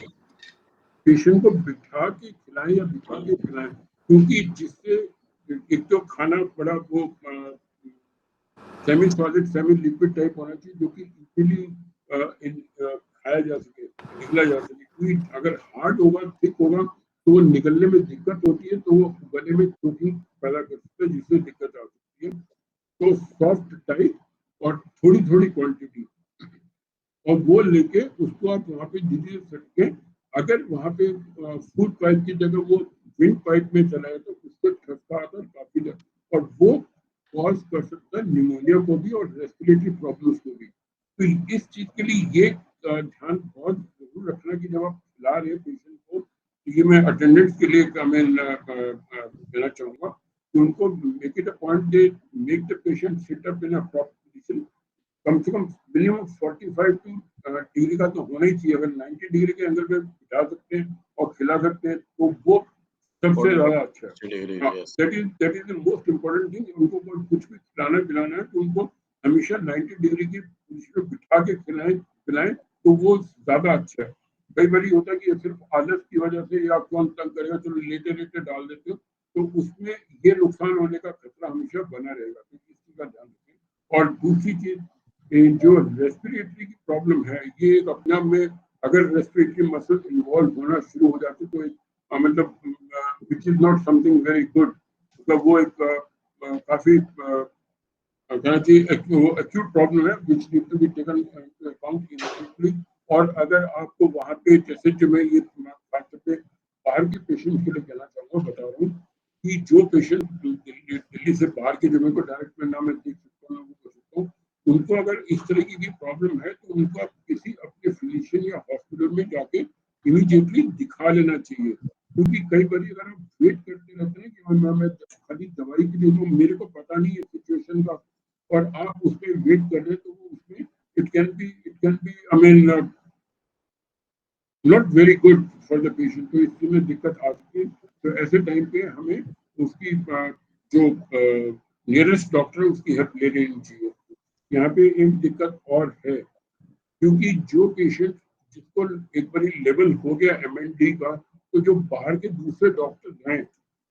S1: पेशेंट को बिठा के खिलाएं या बिठा के खिलाएं, क्योंकि जिससे एक तो खाना बड़ा वो semi solid semi liquid type होना चाहिए, जो कि इजीली खाया जा सके, निकला जा सके। क्योंकि अगर हार्ड होगा, थिक होगा, तो वो निकलने में दिक्कत होती है, तो वो गले में चोटिंग पैदा कर सकता है, जिससे दिक्कत आ सकती है। तो सॉफ्ट टाइप और थोड़ी थोड़ी क्वांटिटी, और वो लेके उसको आप वहाँ पे धीरे सटके, अगर वहाँ पे फूड पाइप की जगह वो विंड पाइप में चलाए तो उसको ठसका आता है काफी, और वो कॉज कर सकता है निमोनिया को भी और रेस्पिरेटरी प्रॉब्लम्स को भी। तो इस चीज के लिए ये ध्यान बहुत जरूर रखना कि जब आप खिला रहे हैं पेशेंट को, तो ये मैं अटेंडेंट्स के लिए मैं देना चाहूँगा कि उनको make it a point they make the patient sit up in a proper position, कम से कम मिनिमम 45 डिग्री का तो होना ही चाहिए। अगर 90 डिग्री के अंदर में बिठा सकते हैं और खिला सकते हैं तो वो सबसे ज्यादा अच्छा है। That is the most important thing. उनको कुछ भी खिलाना पिलाना है तो उनको हमेशा 90 डिग्री की पोजीशन में बिठा के पिलाएं तो वो ज्यादा अच्छा है। कई बार होता है कि सिर्फ आलस की वजह से या कौन तंग करेगा चलो लेटे लेटे डाल देते हो, तो उसमें ये नुकसान होने का खतरा हमेशा बना रहेगा, तो इस चीज का ध्यान रखें। और दूसरी चीज जो रेस्पिरेटरी की प्रॉब्लम है, ये एक अपने आप में अगर रेस्पिरेटरी मसल इन्वॉल्व होना शुरू हो जाते तो एक मतलब which is not something very good, मतलब वो एक काफी एक्यूट प्रॉब्लम है which need to be taken into account immediately. और अगर आपको वहाँ पे जैसे जो मैं ये खासतौर पे बाहर के पेशेंट के लिए कहना चाहूँगा, बता रहा हूँ कि जो पेशेंट दिल्ली से बाहर के, जो मेरे को डायरेक्ट में नाम देख सकता हूँ, उनको अगर इस तरह की प्रॉब्लम है तो उनको आप किसी अपने फिजिशियन या हॉस्पिटल में जाके इमीडिएटली दिखा लेना चाहिए। क्योंकि कई बार अगर आप वेट करते रहते हैं कि मैं खाली दवाई के लिए दूँ, मेरे को पता नहीं है सिचुएशन का, और आप उस पर वेट कर रहे हैं तो वो उसमें it can be I mean not very good for the patient. तो इसमें दिक्कत आ सकती है। तो ऐसे टाइम पे हमें उसकी जो नियरेस्ट डॉक्टर है उसकी हेल्प ले लेनी चाहिए। यहाँ पे एक दिक्कत और है, क्योंकि जो पेशेंट जिसको एक बार लेवल हो गया MND का, तो जो बाहर के दूसरे डॉक्टर हैं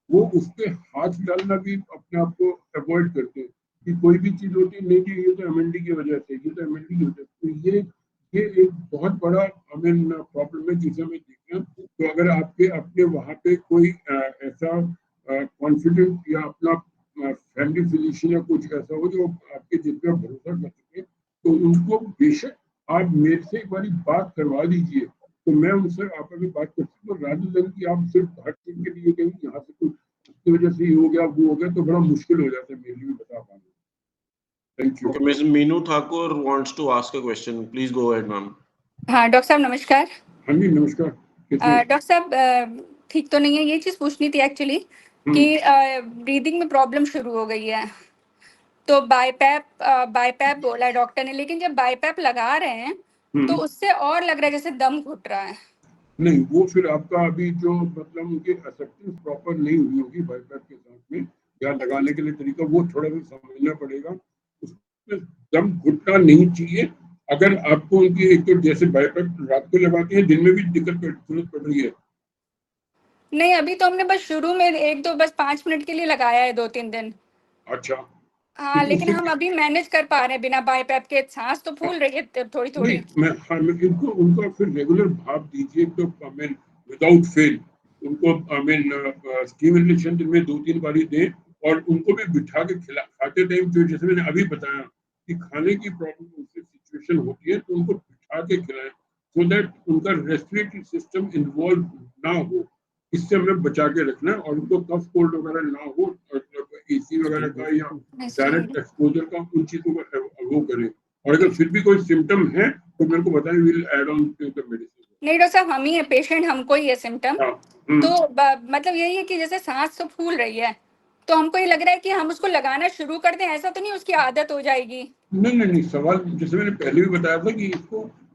S1: वो उसके हाथ डालना भी अपने आप को अवॉइड करते हैं कि कोई भी चीज होती है नहीं जी ये तो MND की वजह से, ये तो MND की वजह से। तो ये एक बहुत बड़ा प्रॉब्लम है जिसे हमें देखना। तो अगर आपके अपने वहाँ पे कोई ऐसा कॉन्फिडेंट या अपना फैमिली फिजिशियन या कुछ ऐसा हो जो आपके जिस पे भरोसा कर सके, तो उनको बेशक आप मेरे से एक बार बात करवा दीजिए, तो मैं उनसे आपस में बात कर सकता हूँ। राजू की आप सिर्फ हर चीज के लिए कहीं यहाँ से कुछ उसकी वजह से ये हो गया वो हो गया तो बड़ा मुश्किल हो जाता है मेरे लिए बता पाना। Thank you.
S3: Okay, Ms. Meenu Thakur wants to ask a question. Please go ahead, ma'am.
S11: हाँ डॉक्टर साहब नमस्कार।
S1: हाँ जी नमस्कार।
S11: डॉक्टर साहब ठीक तो नहीं है, ये चीज़ पूछनी थी एक्चुअली कि ब्रीदिंग में प्रॉब्लम शुरू हो गई है, तो बाईपैप बोला है डॉक्टर ने, लेकिन जब बाईपैप लगा रहे हैं तो उससे और लग रहा है जैसे दम घुट रहा है।
S1: नहीं, वो फिर आपका अभी जो मतलब उनकी एक्सेप्टेंस प्रॉपर नहीं हुई होगी बाईपैप के साथ में, या लगाने के लिए तरीका वो थोड़ा सा समझना पड़ेगा। उसमें दम घुटना नहीं चाहिए। अगर आपको उनकी एक तो जैसे बाईपैप रात को लगाते हैं, दिन में भी जरूरत पड़ रही है?
S11: नहीं, अभी तो हमने बस शुरू में एक दो बस 5 मिनट के लिए लगाया है 2-3 दिन।
S1: अच्छा
S11: हाँ, लेकिन हम अभी मैनेज कर पा रहे हैं बिना बाईपैप के। सांस तो फूल रही है थोड़ी थोड़ी।
S1: इनको उनका फिर रेगुलर भाप दीजिए, तो विदाउट फेल उनको स्टीम इनहेलेशन दिन में 2-3 बारी दें, और उनको भी बिठा के खाते टाइम जो जैसे मैंने अभी बताया कि खाने की प्रॉब्लम सिचुएशन होती है तो उनको बिठा के खिलाएं, सो दैट उनका रेस्पिरेटरी सिस्टम इन्वॉल्व ना हो। इससे हमें बचा के रखना है, और उनको कफ कोल्ड वगैरह ना हो, AC वगैरह का या डायरेक्ट एक्सपोजर का उन चीजों का वो करें। और अगर फिर भी कोई सिम्टम है तो मेरे को बताएं, will add on to the medicine.
S11: नहीं डॉक्टर साहब, हम ही है पेशेंट, हमको ही है सिम्टम। तो मतलब यही है कि जैसे सांस तो फूल रही है, तो हमको ये लग रहा है कि हम उसको लगाना शुरू कर दें, ऐसा तो नहीं उसकी आदत हो जाएगी?
S1: नहीं, सवाल जैसे मैंने पहले भी बताया था कि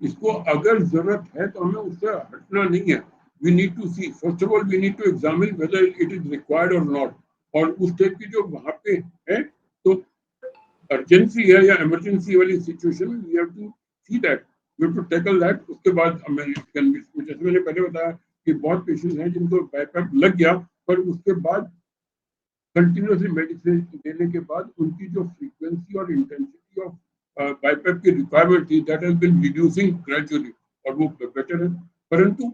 S1: इसको अगर जरूरत है तो हमें उससे हटना नहीं है। We need to see, first of all we need to examine whether it is required और नॉट। और उस टाइप की जो वहाँ पे है तो अर्जेंसी है या इमरजेंसी वाली सिचुएशन में we have to see that, we have to tackle that. उसके बाद हमें जैसे मैंने पहले बताया कि बहुत पेशेंट्स हैं जिनको बाईपैप लग गया, पर उसके बाद कंटिन्यूसली मेडिसिन देने के बाद उनकी जो फ्रीक्वेंसी और इंटेंसिटी ऑफ बाईपैप की रिक्वायरमेंट थी that has been reducing gradually, और वो बेटर है। परंतु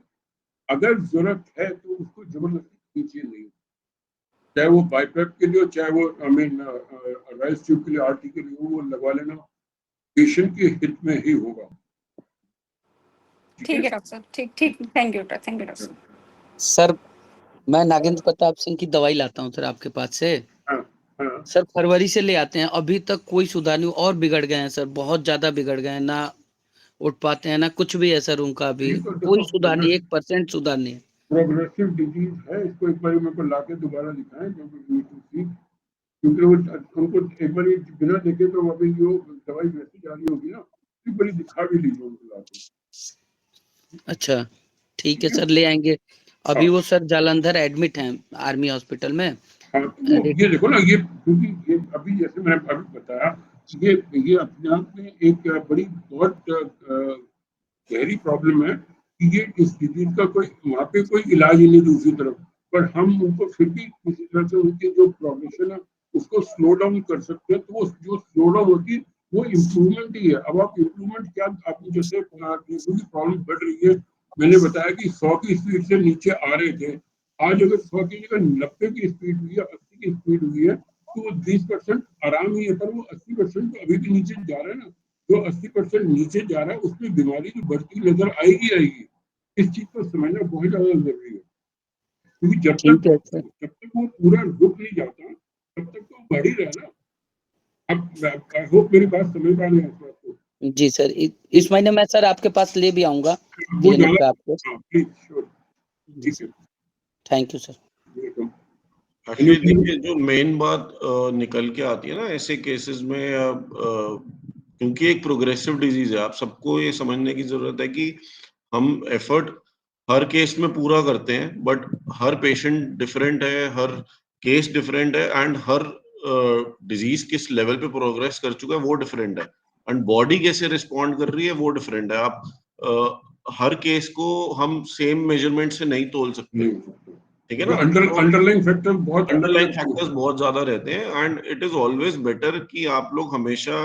S1: अगर जरूरत है तो उसको जबरदस्ती कीजिए नहीं, चाहे वो बाईपैप के लिए, चाहे वो राइस ट्यूब के लिए, RT के लिए, वो लगवा लेना पेशेंट के हित में ही होगा।
S11: ठीक है डॉक्टर साहब, ठीक। थैंक यू डॉक्टर साहब।
S12: सर मैं नागेंद्र प्रताप सिंह की दवाई लाता हूँ सर आपके पास से।
S1: हाँ।
S12: सर फरवरी से ले आते हैं, अभी तक कोई सुधार नहीं, और बिगड़ गए हैं सर, बहुत ज्यादा बिगड़ गए हैं, ना उठ पाते हैं ना कुछ भी है सर उनका, अभी कोई सुधार नहीं, 1% सुधार नहीं।
S1: प्रोग्रेसिव डिजीज है, इसको एक बार मेरे को लाके दोबारा दिखाएं, क्योंकि वो उनको एक बार बिना देखे तो अभी जो दवाई वैसी जा रही होगी ना, एक बार दिखा भी लीजिए उनको लाके।
S12: अच्छा ठीक है सर, ले आएंगे। अभी वो सर जालंधर एडमिट हैं आर्मी हॉस्पिटल में।
S1: हाँ, तो ये देखो ना, ये क्योंकि ये अभी जैसे मैंने अभी बताया, ये अपने आप में एक बड़ी बहुत गहरी प्रॉब्लम है कि ये इस डिजीज का कोई वहाँ पे कोई इलाज ही नहीं दूसरी तरफ, पर हम उनको फिर भी किसी तरह से उनकी जो प्रोग्रेशन है उसको स्लो डाउन कर सकते हैं। तो वो जो स्लो डाउन होती है वो इम्प्रूवमेंट ही है। अब आप इम्प्रूवमेंट क्या, आप जैसे प्रॉब्लम बढ़ रही है, मैंने बताया कि 100 की स्पीड से नीचे आ रहे थे, आज अगर 100 की जगह 90 की स्पीड हुई है, 80 की स्पीड हुई है, तो वो 20% आराम ही है, पर वो 80% तो अभी भी नीचे जा रहा है ना। जो 80% नीचे जा रहा है उसमें बीमारी तो बढ़ती नजर आएगी। इस चीज को समझना बहुत ज्यादा जरूरी है, क्योंकि जब तक वो पूरा रुक नहीं जाता तब तक तो बढ़ ही रहा है ना। अब आई होप मेरी बात समझ पा रहे हैं आप को।
S12: जी सर, इस महीने मैं सर आपके पास ले भी आऊंगा
S1: वो
S12: क्लिनिक पे आपको।
S1: प्लीज श्योर, ठीक है,
S12: थैंक यू सर।
S3: एक्चुअली देखिए, जो मेन बात निकल के आती है ना ऐसे केसेस में, क्योंकि एक प्रोग्रेसिव डिजीज है, आप सबको ये समझने की जरूरत है कि हम एफर्ट हर केस में पूरा करते हैं, बट हर पेशेंट डिफरेंट है, हर केस डिफरेंट है, एंड हर डिजीज किस लेवल पे प्रोग्रेस कर चुका है वो डिफरेंट है, एंड बॉडी कैसे रिस्पॉन्ड कर रही है वो डिफरेंट है। आप हर केस को हम सेम मेजरमेंट से नहीं तोल सकते, ठीक है ना।
S1: अंडरलाइन फैक्टर
S3: अंडरलाइन फैक्टर्स बहुत ज्यादा रहते हैं, and it is always better कि आप लोग हमेशा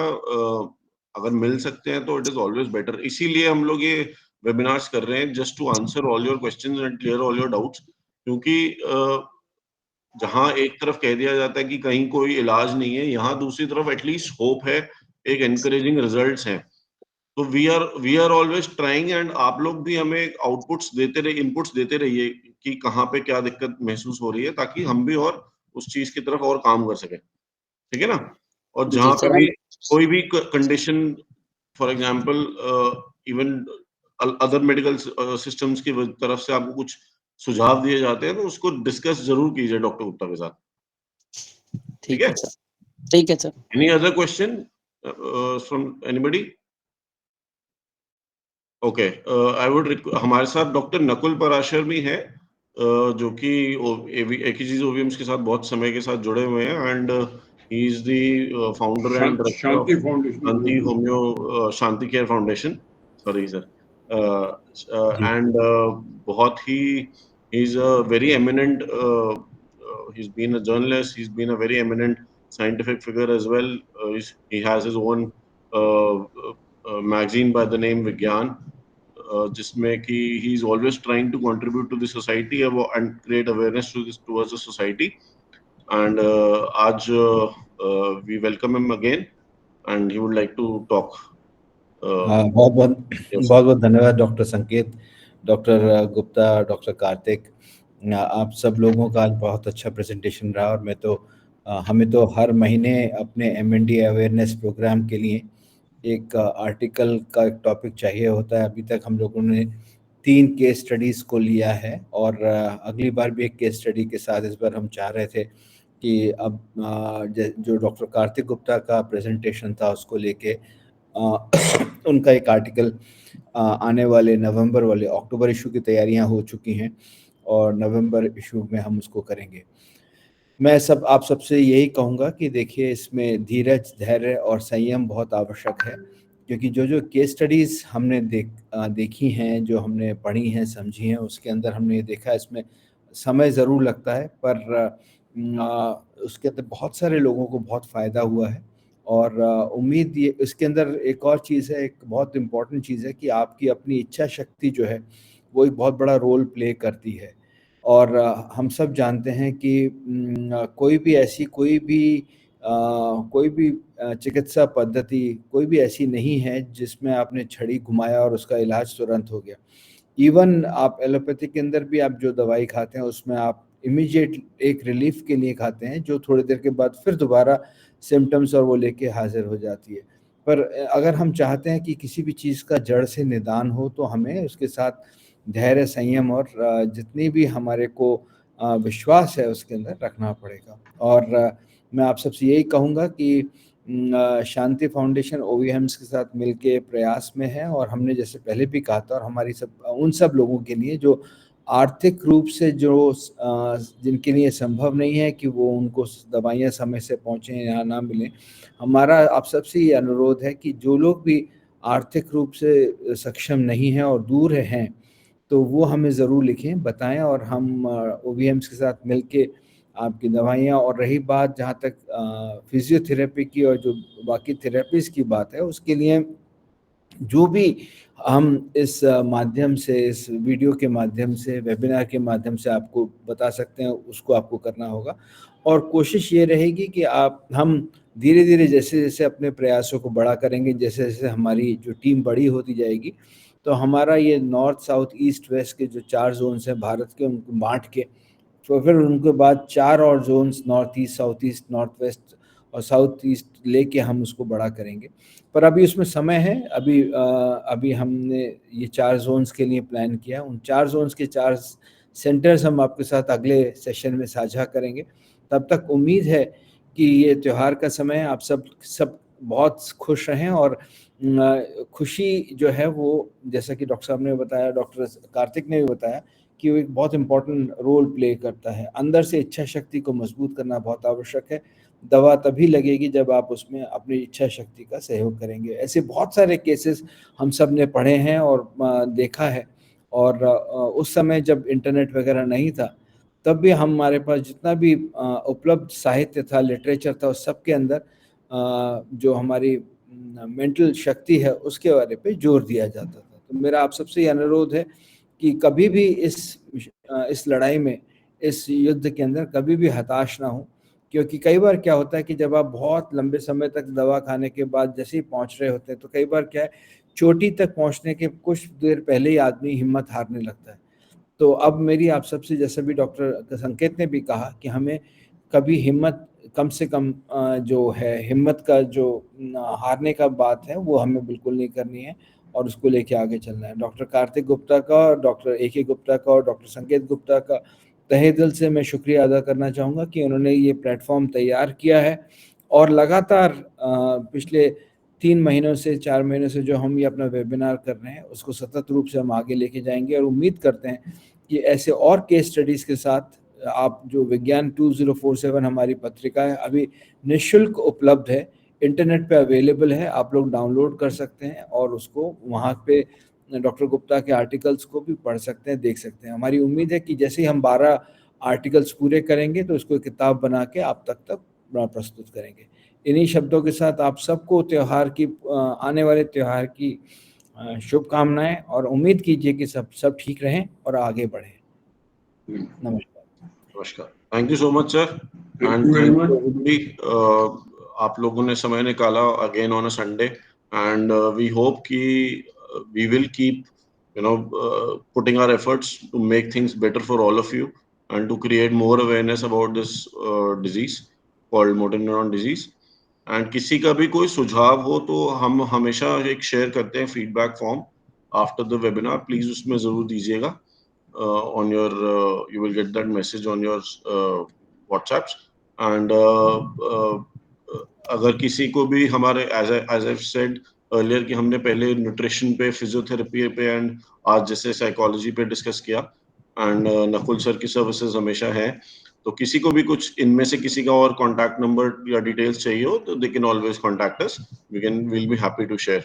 S3: अगर मिल सकते हैं तो इट इज ऑलवेज बेटर। इसीलिए हम लोग ये वेबिनार्स कर रहे हैं, just to answer all your questions and clear all your doubts. क्योंकि जहां एक तरफ कह दिया जाता है कि कहीं कोई इलाज नहीं है, यहाँ दूसरी तरफ एटलीस्ट होप है, एक एनकरेजिंग रिजल्ट्स हैं। तो we are always trying, and आप लोग भी हमें आउटपुट्स देते रहिए, इनपुट्स देते रहिए कि कहाँ पे क्या दिक्कत महसूस हो रही है, ताकि हम भी और उस चीज की तरफ और काम कर सकें, ठीक है ना। और जहाँ पे भी कोई भी condition, for example even other medical systems की तरफ से आपको कुछ सुझाव दिए जाते हैं, तो उसको डिस्कस जरूर कीजिए डॉक्टर गुप्ता के साथ, ठीक है।
S12: ठीक है sir.
S3: Any other question from anybody? Okay, I would हमारे साथ डॉक्टर नकुल पराशर भी है, जो कि एकीजीज ओवीएम्स के साथ बहुत समय के साथ जुड़े हुए हैं, and he is the founder and director Shanti care foundation, sorry sir, and बहुत ही he is a very eminent, he is been a journalist, he is been a very eminent scientific figure as well. He has his own magazine by the name Vigyan, जिसमें कि he is always trying to contribute to the society and create awareness towards the society. And आज we welcome him again, and he would like to talk.
S2: बहुत धन्यवाद doctor संकेत, doctor Gupta, doctor Kartik. आप सब लोगों का आज बहुत अच्छा प्रेजेंटेशन रहा, और हमें तो हर महीने अपने MND अवेयरनेस प्रोग्राम के लिए एक आर्टिकल का एक टॉपिक चाहिए होता है। अभी तक हम लोगों ने 3 केस स्टडीज़ को लिया है, और अगली बार भी एक केस स्टडी के साथ इस बार हम चाह रहे थे कि अब जो डॉक्टर कार्तिक गुप्ता का प्रेजेंटेशन था उसको लेके उनका एक आर्टिकल आने वाले नवंबर वाले, अक्टूबर इशू की तैयारियां हो चुकी हैं, और नवंबर इशू में हम उसको करेंगे। मैं आप सबसे यही कहूँगा कि देखिए, इसमें धीरज, धैर्य और संयम बहुत आवश्यक है, क्योंकि जो केस स्टडीज़ हमने देखी हैं, जो हमने पढ़ी हैं, समझी हैं, उसके अंदर हमने ये देखा, इसमें समय ज़रूर लगता है, पर उसके अंदर बहुत सारे लोगों को बहुत फ़ायदा हुआ है। और उम्मीद ये इसके अंदर एक और चीज़ है, एक बहुत इम्पॉर्टेंट चीज़ है कि आपकी अपनी इच्छा शक्ति जो है वो एक बहुत बड़ा रोल प्ले करती है। और हम सब जानते हैं कि कोई भी चिकित्सा पद्धति कोई भी ऐसी नहीं है जिसमें आपने छड़ी घुमाया और उसका इलाज तुरंत हो गया। इवन आप एलोपैथी के अंदर भी आप जो दवाई खाते हैं उसमें आप इमीडिएट एक रिलीफ के लिए खाते हैं, जो थोड़ी देर के बाद फिर दोबारा सिम्टम्स और वो लेके हाजिर हो जाती है। पर अगर हम चाहते हैं कि किसी भी चीज़ का जड़ से निदान हो, तो हमें उसके साथ धैर्य, संयम और जितनी भी हमारे को विश्वास है उसके अंदर रखना पड़ेगा। और मैं आप सबसे यही कहूँगा कि शांति फाउंडेशन OVMs के साथ मिलके प्रयास में है, और हमने जैसे पहले भी कहा था, और हमारी उन सब लोगों के लिए जो आर्थिक रूप से जिनके लिए संभव नहीं है कि वो उनको दवाइयाँ समय से पहुँचें या ना मिलें, हमारा आप सबसे ये अनुरोध है कि जो लोग भी आर्थिक रूप से सक्षम नहीं हैं और दूर हैं, तो वो हमें ज़रूर लिखें, बताएं, और हम OVMs के साथ मिलके आपकी दवाइयाँ, और रही बात जहाँ तक फिजियोथेरेपी की और जो बाकी थेरेपीज़ की बात है, उसके लिए जो भी हम इस माध्यम से, इस वीडियो के माध्यम से, वेबिनार के माध्यम से आपको बता सकते हैं, उसको आपको करना होगा। और कोशिश ये रहेगी कि हम धीरे धीरे जैसे जैसे अपने प्रयासों को बड़ा करेंगे, जैसे जैसे हमारी जो टीम बड़ी होती जाएगी, तो हमारा ये नॉर्थ, साउथ, ईस्ट, वेस्ट के जो 4 जोन्स हैं भारत के, उनको बांट के, तो फिर उनके बाद 4 और zones, north east, south east, north west और साउथ ईस्ट लेके हम उसको बड़ा करेंगे। पर अभी उसमें समय है। अभी हमने ये 4 जोन्स के लिए प्लान किया। उन 4 जोन्स के 4 सेंटर्स हम आपके साथ अगले सेशन में साझा करेंगे। तब तक उम्मीद है कि ये त्यौहार का समय, आप सब बहुत खुश रहें, और खुशी जो है वो, जैसा कि डॉक्टर साहब ने बताया, डॉक्टर कार्तिक ने भी बताया, कि वो एक बहुत इम्पोर्टेंट रोल प्ले करता है। अंदर से इच्छा शक्ति को मजबूत करना बहुत आवश्यक है। दवा तभी लगेगी जब आप उसमें अपनी इच्छा शक्ति का सहयोग करेंगे। ऐसे बहुत सारे केसेस हम सब ने पढ़े हैं और देखा है, और उस समय जब इंटरनेट वगैरह नहीं था, तब भी हमारे पास जितना भी उपलब्ध साहित्य था, लिटरेचर था, उस सब के अंदर जो हमारी मेंटल शक्ति है उसके बारे पे जोर दिया जाता था। तो मेरा आप सबसे ये अनुरोध है कि कभी भी इस लड़ाई में, इस युद्ध के अंदर कभी भी हताश ना हो, क्योंकि कई बार क्या होता है कि जब आप बहुत लंबे समय तक दवा खाने के बाद जैसे ही पहुंच रहे होते हैं, तो कई बार क्या है, चोटी तक पहुंचने के कुछ देर पहले ही आदमी हिम्मत हारने लगता है। तो अब मेरी आप सबसे, जैसे भी डॉक्टर संकेत ने भी कहा, कि हमें कभी हिम्मत, कम से कम जो है हिम्मत का जो हारने का बात है, वो हमें बिल्कुल नहीं करनी है, और उसको लेके आगे चलना है। डॉक्टर कार्तिक गुप्ता का, डॉक्टर AK गुप्ता का और डॉक्टर संकेत गुप्ता का तहे दिल से मैं शुक्रिया अदा करना चाहूँगा कि उन्होंने ये प्लेटफॉर्म तैयार किया है, और लगातार पिछले 3 महीनों से, 4 महीनों से जो हम ये अपना वेबिनार कर रहे हैं, उसको सतत रूप से हम आगे लेके जाएंगे, और उम्मीद करते हैं कि ऐसे और केस स्टडीज़ के साथ आप, जो विज्ञान 2047 हमारी पत्रिका है, अभी निःशुल्क उपलब्ध है, इंटरनेट पे अवेलेबल है, आप लोग डाउनलोड कर सकते हैं, और उसको वहाँ पे डॉक्टर गुप्ता के आर्टिकल्स को भी पढ़ सकते हैं, देख सकते हैं। हमारी उम्मीद है कि जैसे ही हम 12 आर्टिकल्स पूरे करेंगे, तो उसको किताब बना के आप तक प्रस्तुत करेंगे। इन्हीं शब्दों के साथ आप सबको आने वाले त्यौहार की शुभकामनाएं, और उम्मीद कीजिए कि सब ठीक रहें और आगे बढ़ें।
S3: नमस्कार। Thank you so much sir, and आप लोगों ने समय निकाला again on a Sunday, and we hope कि we will keep putting our efforts to make things better for all of you and to create more awareness about this disease called motor neuron disease. And किसी का भी कोई सुझाव हो तो हम हमेशा एक शेयर करते हैं feedback form after the webinar, please उसमें जरूर दीजिएगा। on your you will get that message on your WhatsApps, and अगर किसी को भी हमारे as I've said earlier कि हमने पहले न्यूट्रिशन पे, फिजियोथेरेपी पे एंड आज जैसे साइकोलॉजी पे डिस्कस किया, एंड नकुल सर की सर्विसेज हमेशा है, तो किसी को भी कुछ इनमें से किसी का और कॉन्टैक्ट नंबर या डिटेल्स चाहिए हो तो they can always contact us, we'll be happy to share.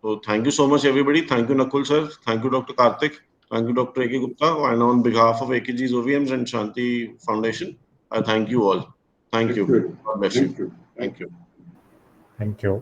S3: So thank you so much everybody. Thank you Nakul sir, thank you Dr. Karthik, thank you Dr. AK Gupta, and on behalf of AKG's OVMs and Shanti Foundation, I thank you all. Thank you. God bless you. Thank you.
S10: Thank you.